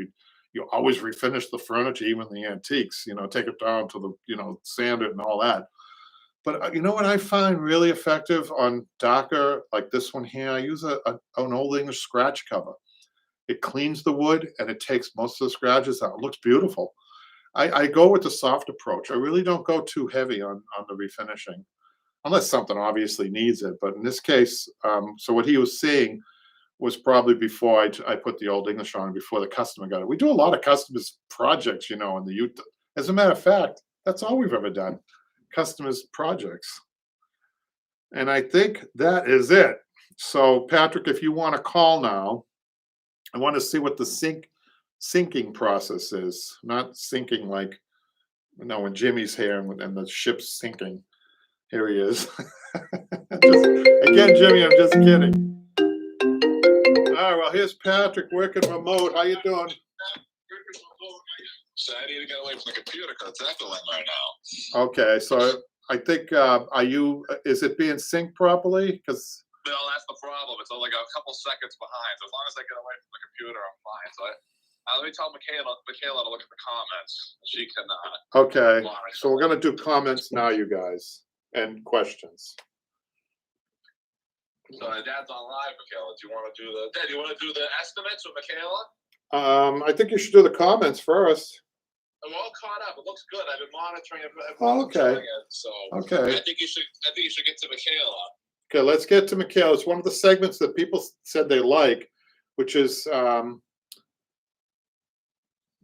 You always refinish the furniture, even the antiques, take it down to the, sand it and all that. But you know what I find really effective on darker, like this one here? I use an old English scratch cover. It cleans the wood and it takes most of the scratches out. It looks beautiful. I go with the soft approach. I really don't go too heavy on the refinishing, unless something obviously needs it. But in this case, so what he was seeing was probably before I put the old English on, before the customer got it. We do a lot of customers projects, in the youth. As a matter of fact, that's all we've ever done. Customers projects. And I think that is it. So Patrick, if you want to call now, I want to see what the sinking process is. Not sinking like, when Jimmy's here and the ship's sinking. Here he is. Again, Jimmy, I'm just kidding. All right, well, here's Patrick working remote. How you doing? So I need to get away from the computer because it's echoing right now. Okay, so I think, is it being synced properly? Because no, that's the problem. It's only got a couple seconds behind. So as long as I get away from the computer, I'm fine. So let me tell Michaela to look at the comments. She can. Okay, so we're gonna do comments now, you guys, and questions. So Dad's on live, Michaela. Do you want to do the estimates with Michaela? I think you should do the comments first. I'm all caught up. It looks good. I've been monitoring it. Okay. So okay. I think you should get to Michaela. Okay, let's get to Michaela. It's one of the segments that people said they like, which is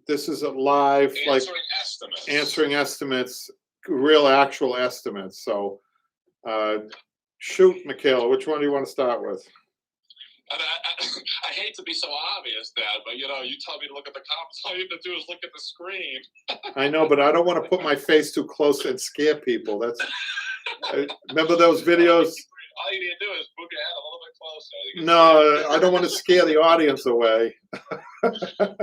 this is a live answering estimates, real actual estimates. So shoot, Michaela, which one do you want to start with? I hate to be so obvious, Dad, but you tell me to look at the comments. All you have to do is look at the screen. I know, but I don't want to put my face too close and scare people. That's remember those videos? All you need to do is move your head a little bit closer. No, I don't want to scare the audience away. But we're all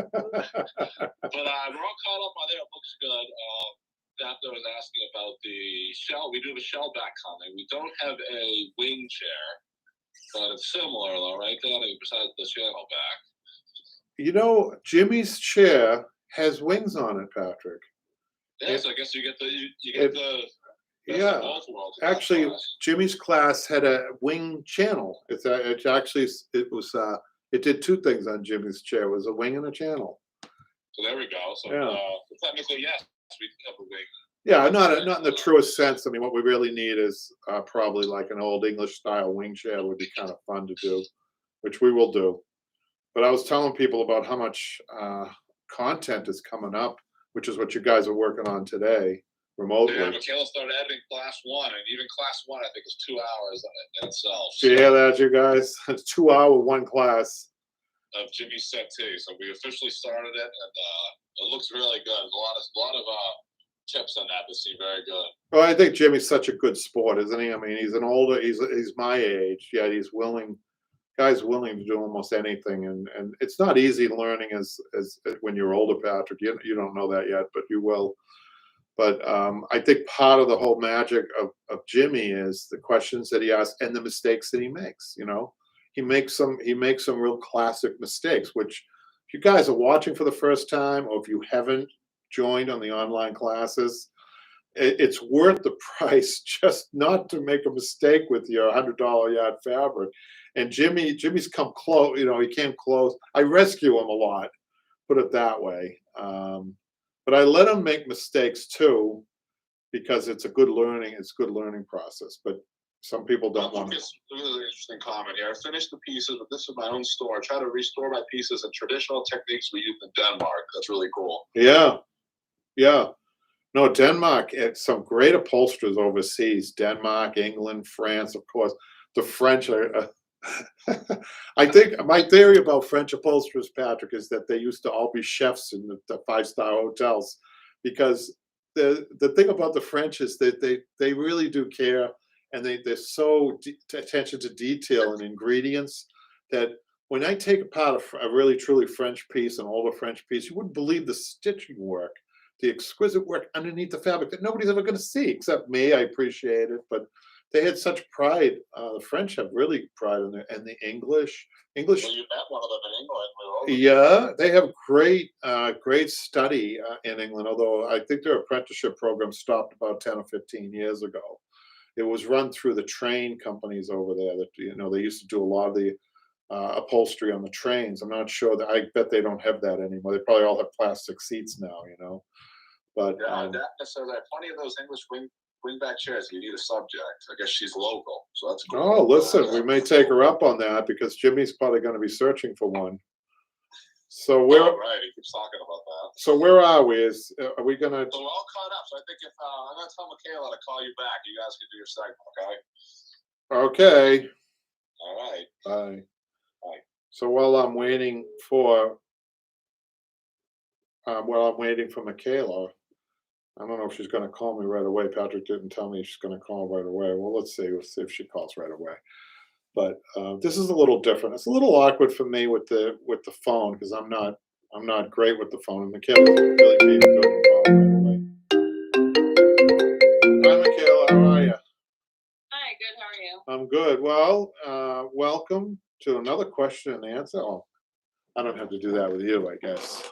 caught up on there. It looks good. Dapper was asking about the shell. We do have a shell back coming. We don't have a wing chair, but it's similar though, right, Daddy? Besides the channel back. Jimmy's chair has wings on it, Patrick. Yeah, so I guess you get the best Yeah, of both worlds. in that actually, class. Jimmy's class had a wing channel. It actually it was it did two things on Jimmy's chair. It was a wing and a channel. So there we go. So Yeah. technically, yes, we have a wing. Yeah, not in the truest sense. I mean, what we really need is probably like an old English style wing chair would be kind of fun to do, which we will do. But I was telling people about how much content is coming up, which is what you guys are working on today remotely. Yeah, Michaela started editing class 1, and even class 1, I think, is 2 hours in itself. Do you hear that, you guys? It's 2 hour one class. Of Jimmy's set too. So we officially started it, and it looks really good. A lot of tips on that seem very good. Well, I think Jimmy's such a good sport, isn't he? I mean, he's he's my age, yet he's willing. Guy's willing to do almost anything, and it's not easy learning as when you're older, Patrick. You don't know that yet, but you will. But I think part of the whole magic of Jimmy is the questions that he asks and the mistakes that he makes. You know, he makes some real classic mistakes, which if you guys are watching for the first time, or if you haven't joined on the online classes, it's worth the price just not to make a mistake with your $100 yard fabric. And Jimmy's come close. You know, he came close. I rescue him a lot, put it that way. But I let him make mistakes too, because it's a good learning process. But some people don't want to. This is an interesting comment here. I finished the pieces, but this is my own store. I try to restore my pieces in traditional techniques we use in Denmark. That's really cool. Yeah, yeah. No, Denmark, some great upholsterers overseas. Denmark, England, France, of course. The French are. I think my theory about French upholsterers, Patrick, is that they used to all be chefs in the five-star hotels, because the thing about the French is that they really do care, and they're so attention to detail and ingredients that when I take apart a really truly French piece, an older French piece, you wouldn't believe the stitching work, the exquisite work underneath the fabric that nobody's ever going to see except me. I appreciate it, but they had such pride. The French have really pride in their, and the English. Well, you met one of them in England. Yeah, they have great study in England. Although I think their apprenticeship program stopped about 10 or 15 years ago. It was run through the train companies over there. That they used to do a lot of the upholstery on the trains. I'm not sure that. I bet they don't have that anymore. They probably all have plastic seats now. But yeah, so there are plenty of those English wingback chairs. You need a subject. I guess she's local, so that's cool. Oh, listen, we may take her up on that, because Jimmy's probably going to be searching for one. So right, he keeps talking about that. So where are we? Are we gonna? So we're all caught up. So I think if I'm gonna tell Michaela to call you back, you guys can do your segment, okay? Okay. All right. Bye. Bye. So while I'm waiting for Michaela, I don't know if she's going to call me right away. Patrick didn't tell me she's going to call right away. Well, let's see if she calls right away. But this is a little different. It's a little awkward for me with the phone, because I'm not great with the phone. And Michaela really being good with the phone right away. Hi, Michaela. How are you? Hi, good. How are you? I'm good. Well, welcome to another question and answer. Oh, I don't have to do that with you, I guess.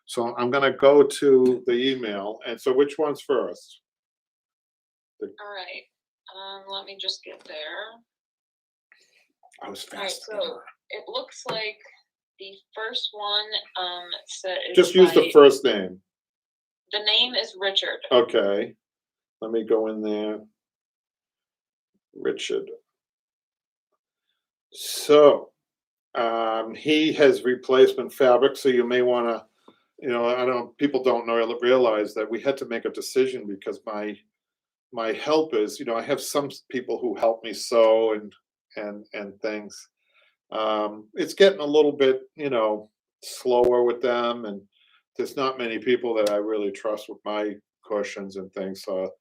So I'm going to go to the email. And so which one's first? All right. Let me just get there. I was All right. fast. So it looks like the first one says. Just use the first name. The name is Richard. Okay. Let me go in there. Richard. So he has replacement fabric, so you may want to, people don't realize that we had to make a decision, because my helpers, I have some people who help me sew and things. It's getting a little bit, slower with them, and there's not many people that I really trust with my cushions and things. So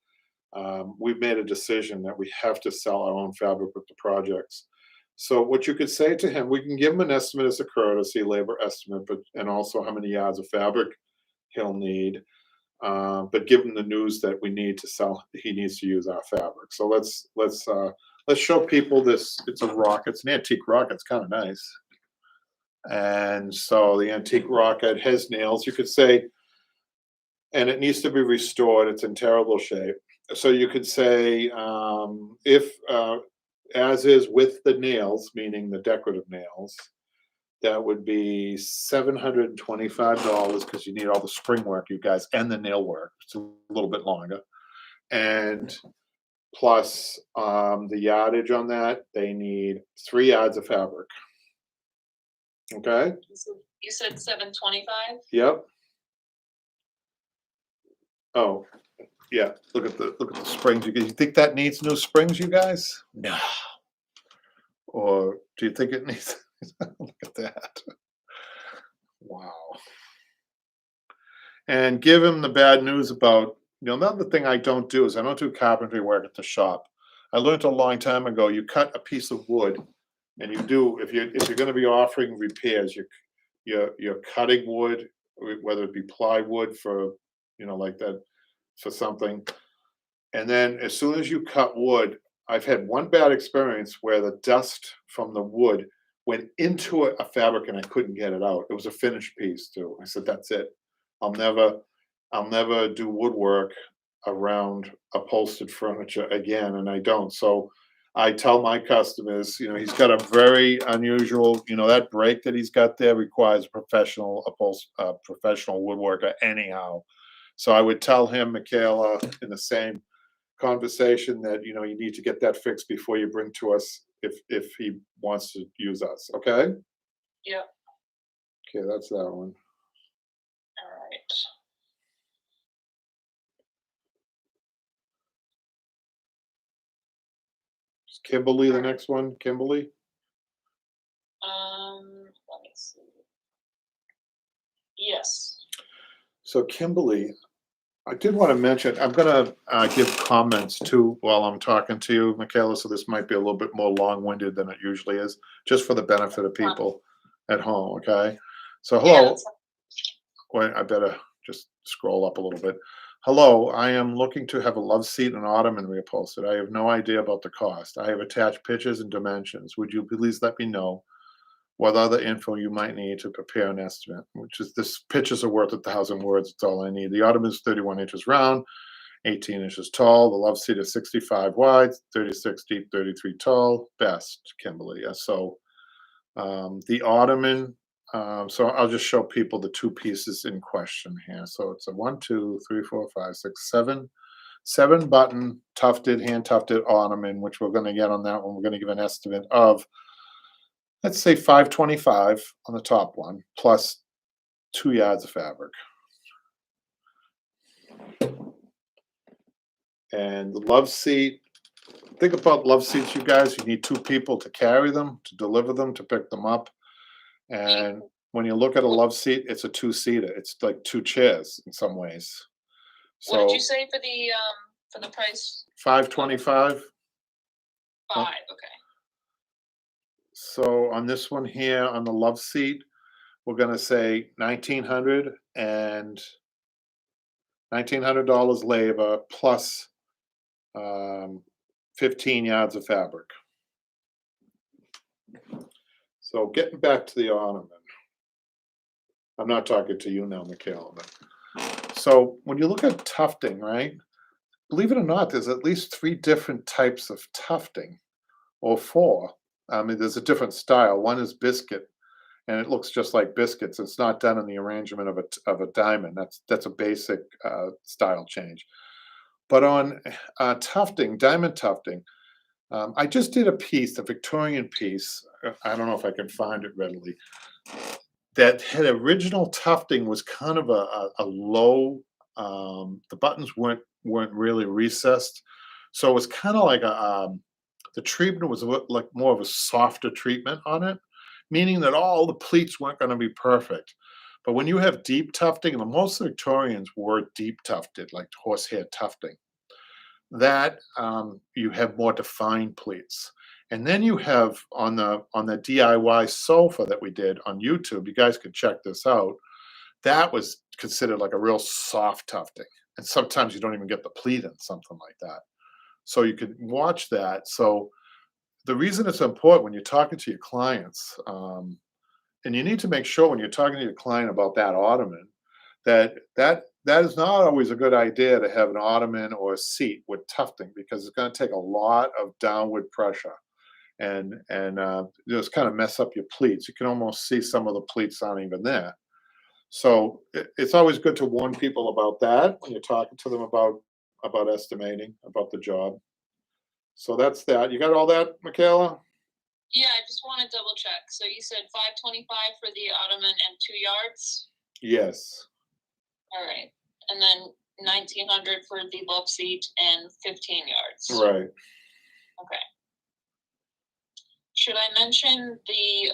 we've made a decision that we have to sell our own fabric with the projects. So what you could say to him, we can give him an estimate as a courtesy, labor estimate, and also how many yards of fabric he'll need. But give him the news that we need to sell. He needs to use our fabric. So let's show people this. It's a rock. It's an antique rock. It's kind of nice. And so the antique rocket has nails, you could say, and it needs to be restored. It's in terrible shape. So you could say, if as is with the nails, meaning the decorative nails, that would be $725 because you need all the spring work, you guys, and the nail work. It's a little bit longer. And plus the yardage on that, they need 3 yards of fabric. Okay? You said 725? Yep. Oh, yeah. Look at the springs. You think that needs new springs, you guys? No. Or do you think it needs? Look at that. Wow. And give him the bad news about, another thing I don't do is I don't do carpentry work at the shop. I learned a long time ago, you cut a piece of wood and you do, if you're going to be offering repairs, you're cutting wood, whether it be plywood for, like that, for something. And then as soon as you cut wood, I've had one bad experience where the dust from the wood went into a fabric and I couldn't get it out. It was a finished piece too. I said, that's it. I'll never do woodwork around upholstered furniture again, and I don't. So I tell my customers, he's got a very unusual, that break that he's got there requires professional woodworker anyhow. So I would tell him, Michaela, in the same conversation that, you need to get that fixed before you bring to us if he wants to use us. Okay? Yep. Okay, that's that one. All right. Is Kimberly the next one? Kimberly? Let me see. Yes. So Kimberly, I did want to mention, I'm going to give comments too while I'm talking to you, Michaela, so this might be a little bit more long-winded than it usually is, just for the benefit of people at home, okay? So hello. Wait, I better just scroll up a little bit. Hello, I am looking to have a love seat and ottoman reupholstered. I have no idea about the cost. I have attached pictures and dimensions. Would you please let me know what other info you might need to prepare an estimate? Which is, this pictures are worth 1,000 words. It's all I need. The ottoman is 31 inches round, 18 inches tall. The love seat is 65 wide, 36 deep, 33 tall. Best, Kimberly. So the ottoman. So I'll just show people the 2 pieces in question here. So it's a 1, 2, 3, 4, 5, 6, 7 button tufted, hand tufted ottoman, which we're going to get on that one. We're going to give an estimate of, let's say, $525 on the top one, plus 2 yards of fabric. And the love seat, think about love seats, you guys. You need 2 people to carry them, to deliver them, to pick them up. And when you look at a love seat, it's a 2-seater. It's like 2 chairs in some ways. So what did you say for the price? $525. 5. Okay. So on this one here, on the love seat, we're going to say $1,900 and $1,900 labor plus 15 yards of fabric. So getting back to the ottoman, I'm not talking to you now, Michaela. But so when you look at tufting, right? Believe it or not, there's at least 3 different types of tufting, or 4. I mean, there's a different style. One is biscuit, and it looks just like biscuits. It's not done in the arrangement of a diamond. That's a basic style change. But on tufting, diamond tufting, I just did a piece, a Victorian piece. I don't know if I can find it readily. That had original tufting was kind of a low. The buttons weren't really recessed, so it was kind of like the treatment was like more of a softer treatment on it, meaning that all the pleats weren't going to be perfect. But when you have deep tufting, and most Victorians were deep tufted, like horsehair tufting, that you have more defined pleats. And then you have on the DIY sofa that we did on YouTube, you guys could check this out. That was considered like a real soft tufting. And sometimes you don't even get the pleat in something like that. So you could watch that. So the reason it's important when you're talking to your clients, and you need to make sure when you're talking to your client about that ottoman, that is not always a good idea to have an ottoman or a seat with tufting because it's going to take a lot of downward pressure and just kind of mess up your pleats. You can almost see some of the pleats aren't even there. So it's always good to warn people about that when you're talking to them about estimating about the job. So that's that. You got all that, Michaela? Yeah, I just want to double check. So you said 525 for the ottoman and 2 yards. Yes. All right, and then 1900 for the love seat and 15 yards. Right. Okay. Should I mention the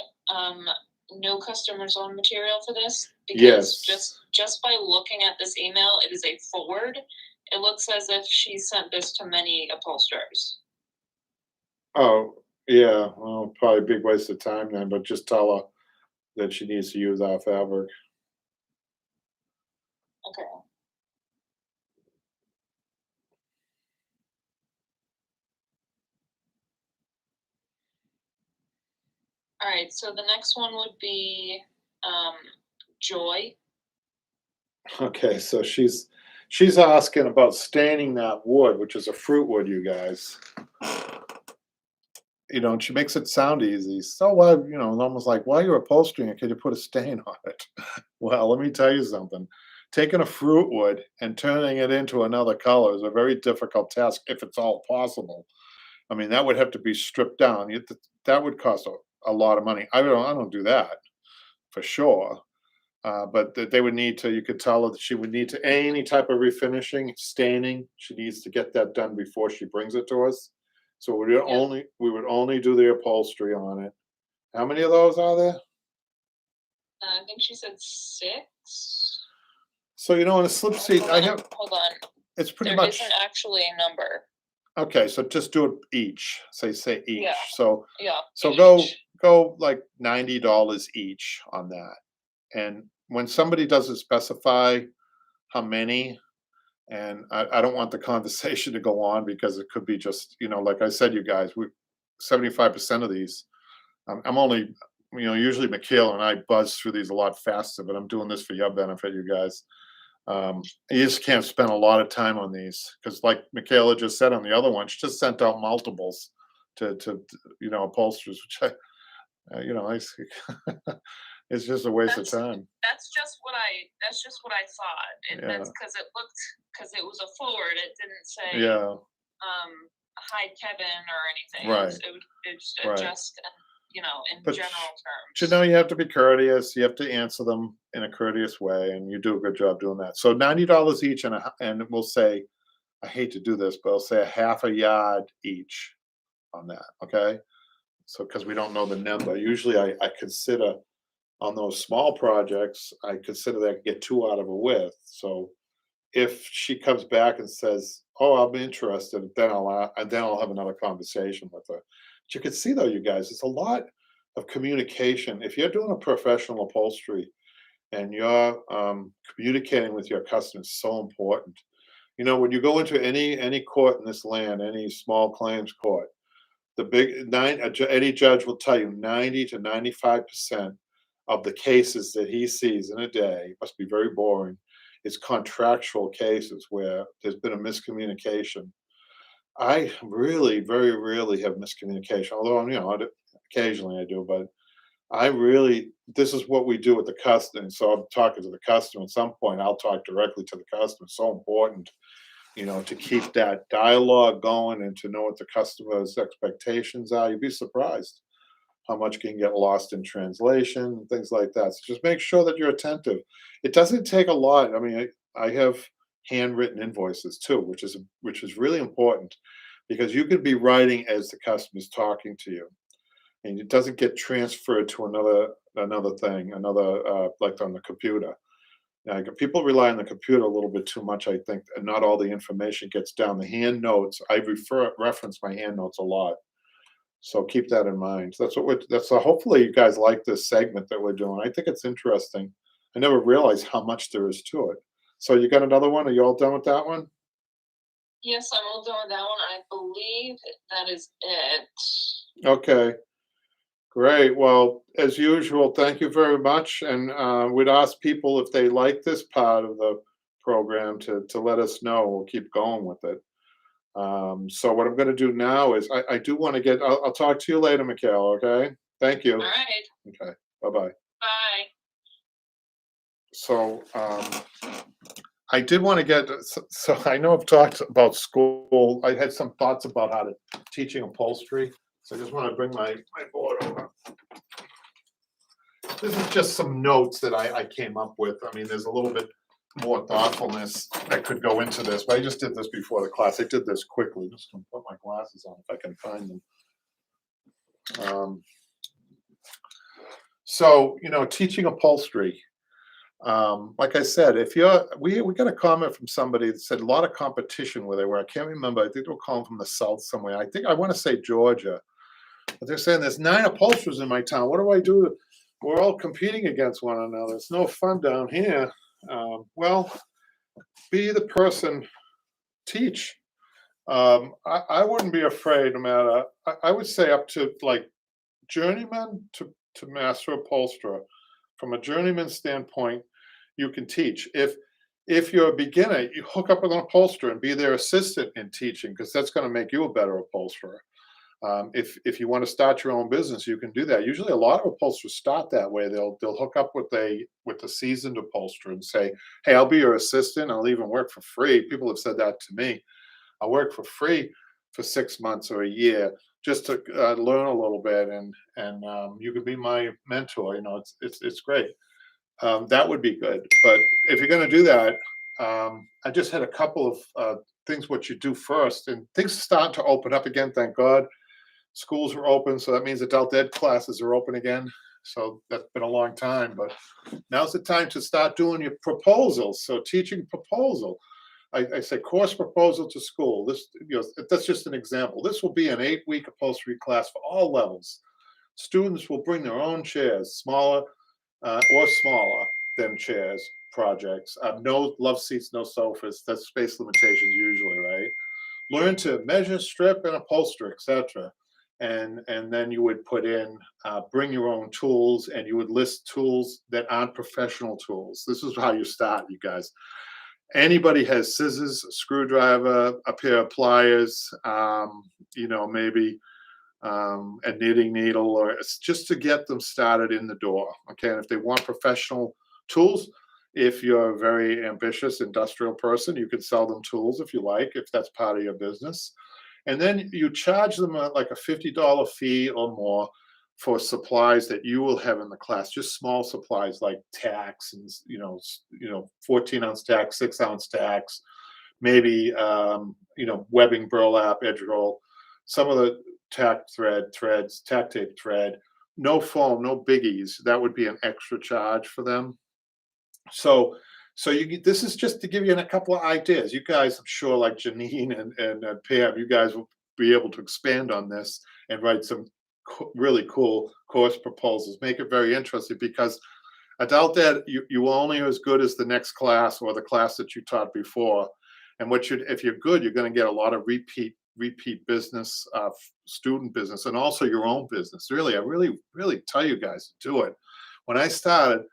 no customers on material for this? Because Yes. just by looking at this email, it is a forward. It looks as if she sent this to many upholsterers. Oh, yeah. Well, probably a big waste of time then, but just tell her that she needs to use our fabric. Okay. All right, so the next one would be Joy. Okay, so she's asking about staining that wood, which is a fruit wood, you guys. You know, and she makes it sound easy. So why, you know, almost like, why you're upholstering it, can you put a stain on it? Well, let me tell you something. Taking a fruit wood and turning it into another color is a very difficult task if it's all possible. I mean, that would have to be stripped down. That would cost a lot of money. I don't do that for sure. But that they would need to, you could tell her that she would need to, any type of refinishing, staining, she needs to get that done before she brings it to us. So we would only do the upholstery on it. How many of those are there? I think she said 6. So, you know, in a slip seat, Hold on. it's pretty There much, isn't actually a number. okay, so just do it each, say each. Yeah. So, Yeah. so each. go like $90 each on that. And when somebody doesn't specify how many, and I don't want the conversation to go on because it could be just, you know, like I said, you guys, 75% of these, I'm only, you know, usually Michaela and I buzz through these a lot faster, but I'm doing this for your benefit, you guys. You just can't spend a lot of time on these because, like Michaela just said on the other one, she just sent out multiples to you know, upholsterers, which you know, it's just a waste of time. That's just what I thought, and Yeah. that's because it was a forward. It didn't say Yeah. hi Kevin or anything. Right. It was Right. just you know, in But general terms. you know, you have to be courteous. You have to answer them in a courteous way, and you do a good job doing that. So $90 each, and we'll say, I hate to do this, but I'll say a half a yard each on that. Okay. So because we don't know the number, usually I consider on those small projects, I consider that I get 2 out of a width. So if she comes back and says, "Oh, I'm interested," then I'll have another conversation with her. But you can see though, you guys, it's a lot of communication. If you're doing a professional upholstery and you're communicating with your customers, so important. You know, when you go into any court in this land, any small claims court, any judge will tell you 90 to 95% of the cases that he sees in a day must be very boring. It's contractual cases where there's been a miscommunication. I really, very rarely have miscommunication, although you know, occasionally I do, but this is what we do with the customer. So I'm talking to the customer. At some point, I'll talk directly to the customer. It's so important, you know, to keep that dialogue going and to know what the customer's expectations are. You'd be surprised how much can get lost in translation and things like that. So just make sure that you're attentive. It doesn't take a lot. I mean, I have handwritten invoices too, which is really important because you could be writing as the customer's talking to you, and it doesn't get transferred to another thing, like on the computer. Like people rely on the computer a little bit too much, I think, and not all the information gets down. The hand notes, I reference my hand notes a lot. So keep that in mind. Hopefully you guys like this segment that we're doing. I think it's interesting. I never realized how much there is to it. So you got another one? Are you all done with that one? Yes, I'm all done with that one. I believe that is it. Okay. Great. Well, as usual, thank you very much. And we'd ask people if they like this part of the program to let us know. We'll keep going with it. So what I'm going to do now is I do want to get. I'll talk to you later, Michaela. Okay. Thank All you. right, Okay. Bye bye. bye. So I did want to get. So I know I've talked about school. I had some thoughts about how to teaching upholstery. So I just want to bring my board over. This is just some notes that I came up with. I mean, there's a little bit more thoughtfulness that could go into this, but I just did this before the class. I did this quickly. Just gonna put my glasses on if I can find them. So, teaching upholstery. Like I said, if we got a comment from somebody that said a lot of competition where they were. I can't remember. I think they were calling from the South somewhere. I want to say Georgia. But they're saying there's 9 upholsterers in my town. What do I do? We're all competing against one another. It's no fun down here. Well, be the person, teach. I wouldn't be afraid, no matter. I would say up to like journeyman to master upholsterer. From a journeyman standpoint, you can teach. If you're a beginner, you hook up with an upholsterer and be their assistant in teaching, because that's going to make you a better upholsterer. If you want to start your own business, you can do that. Usually, a lot of upholsterers start that way. They'll hook up with a seasoned upholsterer and say, "Hey, I'll be your assistant. I'll even work for free." People have said that to me. I'll work for free for 6 months or a year just to learn a little bit, and you could be my mentor. It's great. That would be good. But if you're going to do that, I just had a couple of things what you do first, and things start to open up again. Thank God. Schools are open, so that means adult ed classes are open again. So that's been a long time, but now's the time to start doing your proposals. So teaching proposal, I say course proposal to school. This, that's just an example. This will be an 8-week upholstery class for all levels. Students will bring their own chairs, smaller or smaller than chairs. Projects. No love seats, no sofas. That's space limitations usually, right? Learn to measure, strip, and upholster, etc. And then you would put in bring your own tools, and you would list tools that aren't professional tools. This is how you start, you guys. Anybody has scissors, screwdriver, a pair of pliers, maybe a knitting needle, or it's just to get them started in the door. Okay, and if they want professional tools, if you're a very ambitious industrial person, you could sell them tools if you like, if that's part of your business. And then you charge them like a $50 fee or more for supplies that you will have in the class, just small supplies like tacks and 14-ounce tacks, 6-ounce tacks, maybe webbing, burlap, edge roll, some of the tack threads, tack tape thread, no foam, no biggies. That would be an extra charge for them. So this is just to give you a couple of ideas. You guys, I'm sure, like Janine and Pam, you guys will be able to expand on this and write some really cool course proposals. Make it very interesting, because adult ed, you only are as good as the next class or the class that you taught before. And if you're good, you're going to get a lot of repeat business, student business, and also your own business. Really, I really tell you guys to do it. When I started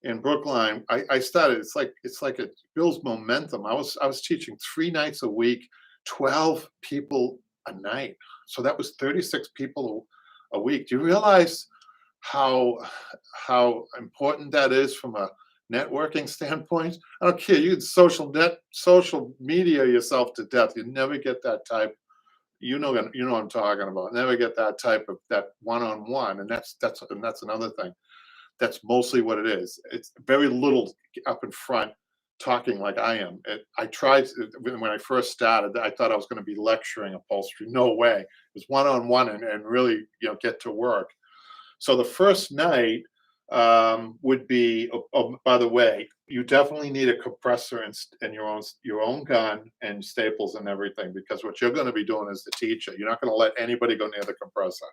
in Brookline, I started. It's like it builds momentum. I was teaching 3 nights a week, 12 people a night. So that was 36 people a week. Do you realize how important that is from a networking standpoint? I don't care. You can social media yourself to death. You never get that type. You know what I'm talking about. Never get that type of that one-on-one, and that's another thing. That's mostly what it is. It's very little up in front talking like I am. I tried when I first started. I thought I was going to be lecturing upholstery. No way. It was one-on-one and really get to work. So the first night would be. Oh, by the way, you definitely need a compressor and your own gun and staples and everything, because what you're going to be doing as the teacher, you're not going to let anybody go near the compressor.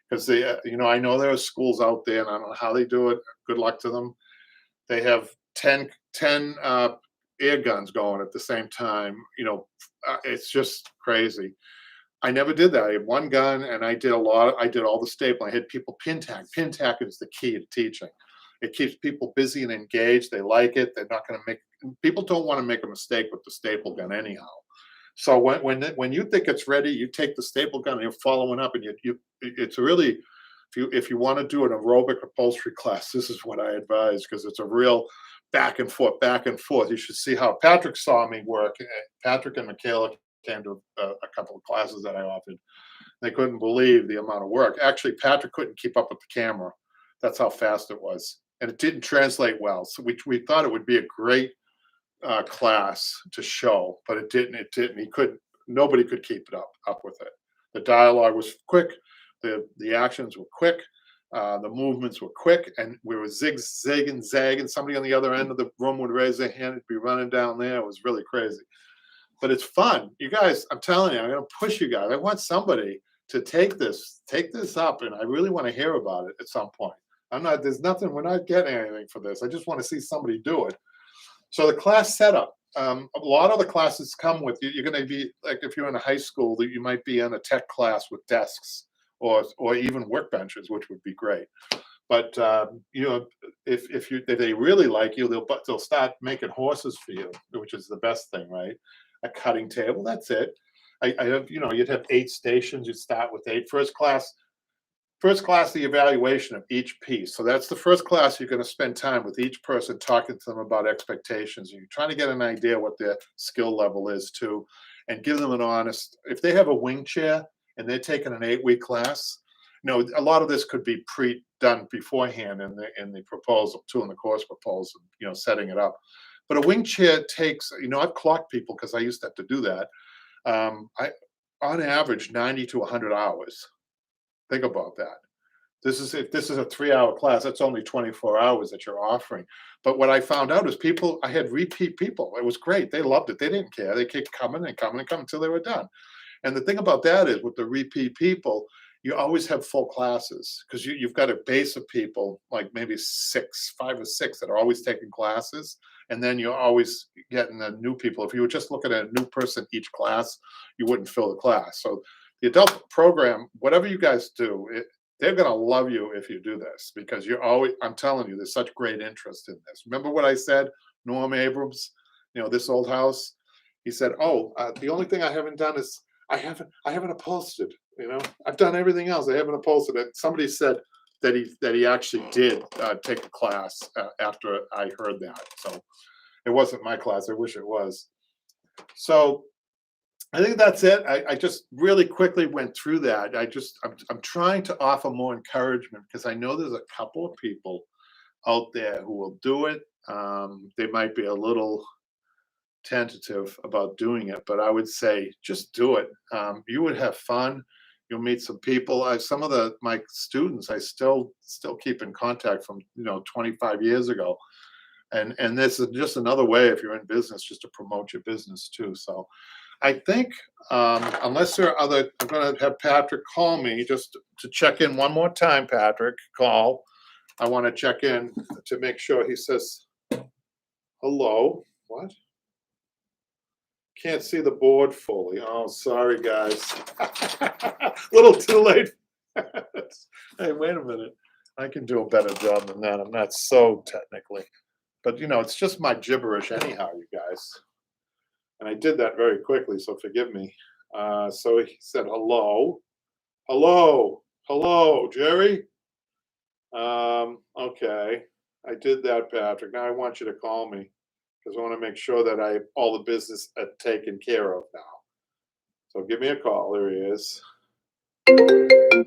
Because I know there are schools out there, and I don't know how they do it. Good luck to them. They have 10 air guns going at the same time. It's just crazy. I never did that. I had one gun and I did all the stapling. I had people pin tack. Pin tack is the key to teaching. It keeps people busy and engaged. They like it. They're not going to people don't want to make a mistake with the staple gun anyhow. So when you think it's ready, you take the staple gun and you're following up, and it's really, if you want to do an aerobic upholstery class, this is what I advise, because it's a real back and forth, back and forth. You should see how Patrick saw me work. Patrick and Michaela came to a couple of classes that I offered. They couldn't believe the amount of work. Actually, Patrick couldn't keep up with the camera. That's how fast it was, and it didn't translate well. So we thought it would be a great class to show, but it didn't. Nobody could keep it up with it. The dialogue was quick. The actions were quick. The movements were quick, and we were zig, zagging. Somebody on the other end of the room would raise their hand and be running down there. It was really crazy. But it's fun. You guys, I'm telling you, I'm going to push you guys. I want somebody to take this up, and I really want to hear about it at some point. We're not getting anything for this. I just want to see somebody do it. So the class setup, a lot of the classes come with, you're going to be, like if you're in a high school, that you might be in a tech class with desks or even workbenches, which would be great. But if they really like you, they'll start making horses for you, which is the best thing, right? A cutting table, that's it. I have, you'd have 8 stations. You'd start with 8. First class, the evaluation of each piece. So that's the first class. You're going to spend time with each person, talking to them about expectations. You're trying to get an idea what their skill level is too, and give them an honest. If they have a wing chair and they're taking an 8-week class, a lot of this could be done beforehand in the proposal too, in the course proposal, setting it up. But a wing chair takes, I've clocked people because I used to have to do that. On average, 90 to 100 hours. Think about that. If this is a 3-hour class, that's only 24 hours that you're offering. But what I found out is I had repeat people. It was great. They loved it. They didn't care. They kept coming and coming and coming until they were done. And the thing about that is, with the repeat people, you always have full classes, because you've got a base of people, like maybe 5 or 6 that are always taking classes. And then you're always getting the new people. If you were just looking at a new person each class, you wouldn't fill the class. So the adult program, whatever you guys do, they're going to love you if you do this, because I'm telling you, there's such great interest in this. Remember what I said, Norm Abrams, this old house, he said, the only thing I haven't done is I haven't upholstered, I've done everything else. I haven't upholstered it. Somebody said that he actually did take the class after I heard that. So it wasn't my class. I wish it was. So I think that's it. I just really quickly went through that. I'm trying to offer more encouragement, because I know there's a couple of people out there who will do it. They might be a little tentative about doing it, but I would say just do it. You would have fun. You'll meet some people. Some of my students I still keep in contact from 25 years ago, and this is just another way, if you're in business, just to promote your business too. So I think, unless there are I'm going to have Patrick call me just to check in one more time. Patrick, call. I want to check in to make sure he says hello. What? Can't see the board fully. Oh, sorry, guys. A little too late. Hey, wait a minute. I can do a better job than that. I'm not so technically. But, it's just my gibberish anyhow, you guys. And I did that very quickly, so forgive me. So he said, hello. Hello, Jerry. Okay. I did that, Patrick. Now I want you to call me, because I want to make sure that all the business taken care of now. So give me a call. There he is.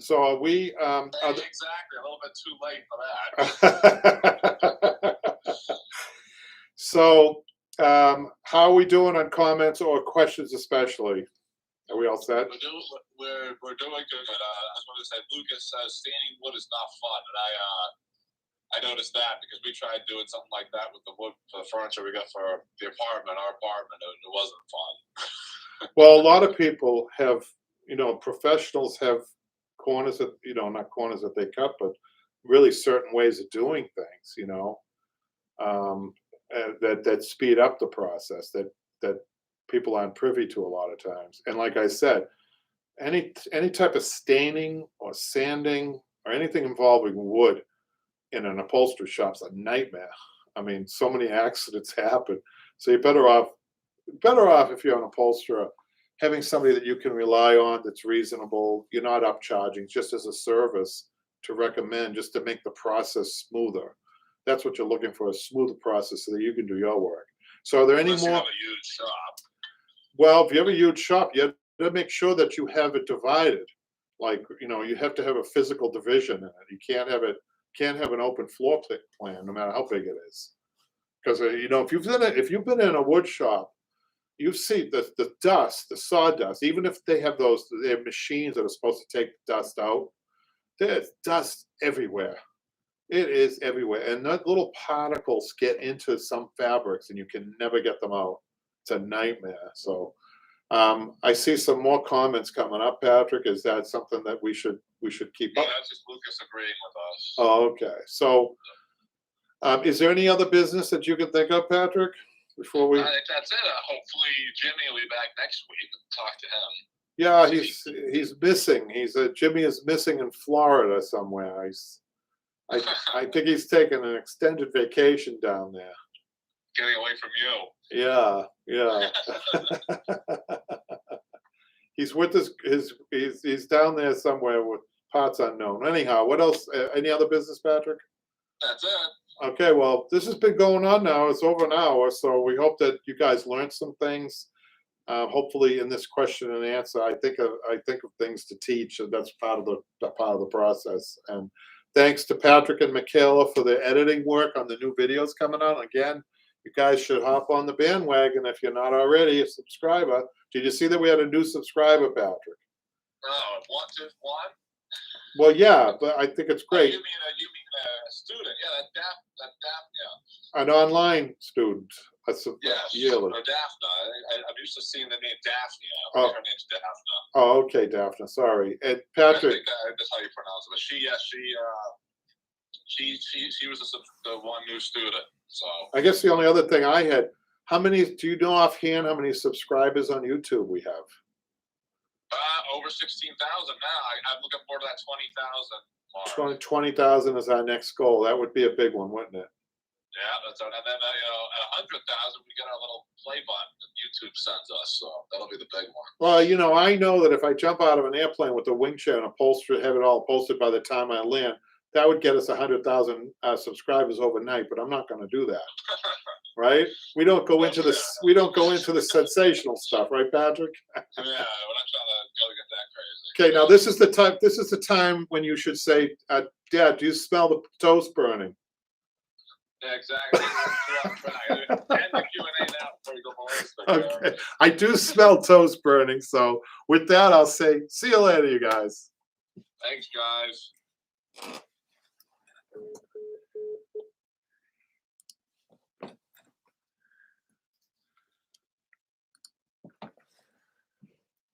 So are we? Exactly. A little bit too late for that. So how are we doing on comments or questions, especially? Are we all set? We're doing good. I just want to say, Lucas says standing wood is not fun, and I noticed that, because we tried doing something like that with the wood for the furniture we got for the apartment, our apartment, and it wasn't fun. Well, a lot of people have, professionals have corners that, not corners that they cut, but really certain ways of doing things, that speed up the process that people aren't privy to a lot of times. And like I said, any type of staining or sanding or anything involving wood in an upholstery shop's a nightmare. I mean, so many accidents happen. So you're better off if you're an upholsterer, having somebody that you can rely on that's reasonable. You're not upcharging, just as a service to recommend, just to make the process smoother. That's what you're looking for, a smoother process so that you can do your work. So are there any Unless you more? have a huge shop. Well, if you have a huge shop, you have to make sure that you have it divided. Like, you have to have a physical division in it. You can't have an open floor plan, no matter how big it is. Because if you've been in a wood shop, you see the dust, the sawdust. Even if they have machines that are supposed to take the dust out, there's dust everywhere. It is everywhere, and that little particles get into some fabrics, and you can never get them out. It's a nightmare. So, I see some more comments coming up. Patrick, is that something that we should keep No, up? that's just Lucas agreeing with us. Oh, okay. So, is there any other business that you can think of, Patrick, before we? I think that's it. Hopefully Jimmy will be back next week and talk to him. Yeah, he's missing. Jimmy is missing in Florida somewhere. I think he's taking an extended vacation down there. Getting away from you. Yeah. He's with he's down there somewhere with parts unknown. Anyhow, what else? Any other business, Patrick? That's it. Okay, well, this has been going on now. It's over an hour, so we hope that you guys learned some things. Hopefully, in this question and answer, I think of things to teach, and that's part of the process. And thanks to Patrick and Michaela for their editing work on the new videos coming out. Again, you guys should hop on the bandwagon if you're not already a subscriber. Did you see that we had a new subscriber, Patrick? Oh, one? Well, yeah, but I think it's great. You mean a student? Yeah, that yeah. An online student. Yes, yearly. or Daphne. I'm used to seeing the name Daphne. Oh. Her name's Daphne. Oh, okay, Daphne. Sorry, and I Patrick. think that's how you pronounce it. But she was the one new student. So I guess the only other thing I had. Do you know offhand how many subscribers on YouTube we have? Over 16,000 now. I'm looking forward to that 20,000 mark. 20,000 is our next goal. That would be a big one, wouldn't it? Yeah, that's right. And then at 100,000, we get our little play button that YouTube sends us. So that'll be the big one. Well, I know that if I jump out of an airplane with a wing chair and have it all upholstered by the time I land, that would get us 100,000 subscribers overnight. But I'm not going to do that, right? We don't go into the sensational stuff, right, Patrick? Yeah, we're not trying to go get that crazy. Okay, now this is the time when you should say, Dad, do you smell the toast burning? Yeah, exactly. We're on track. End the Q&A now before you go ballistic. Okay, I do smell toast burning. So with that, I'll say, see you later, you guys. Thanks, guys.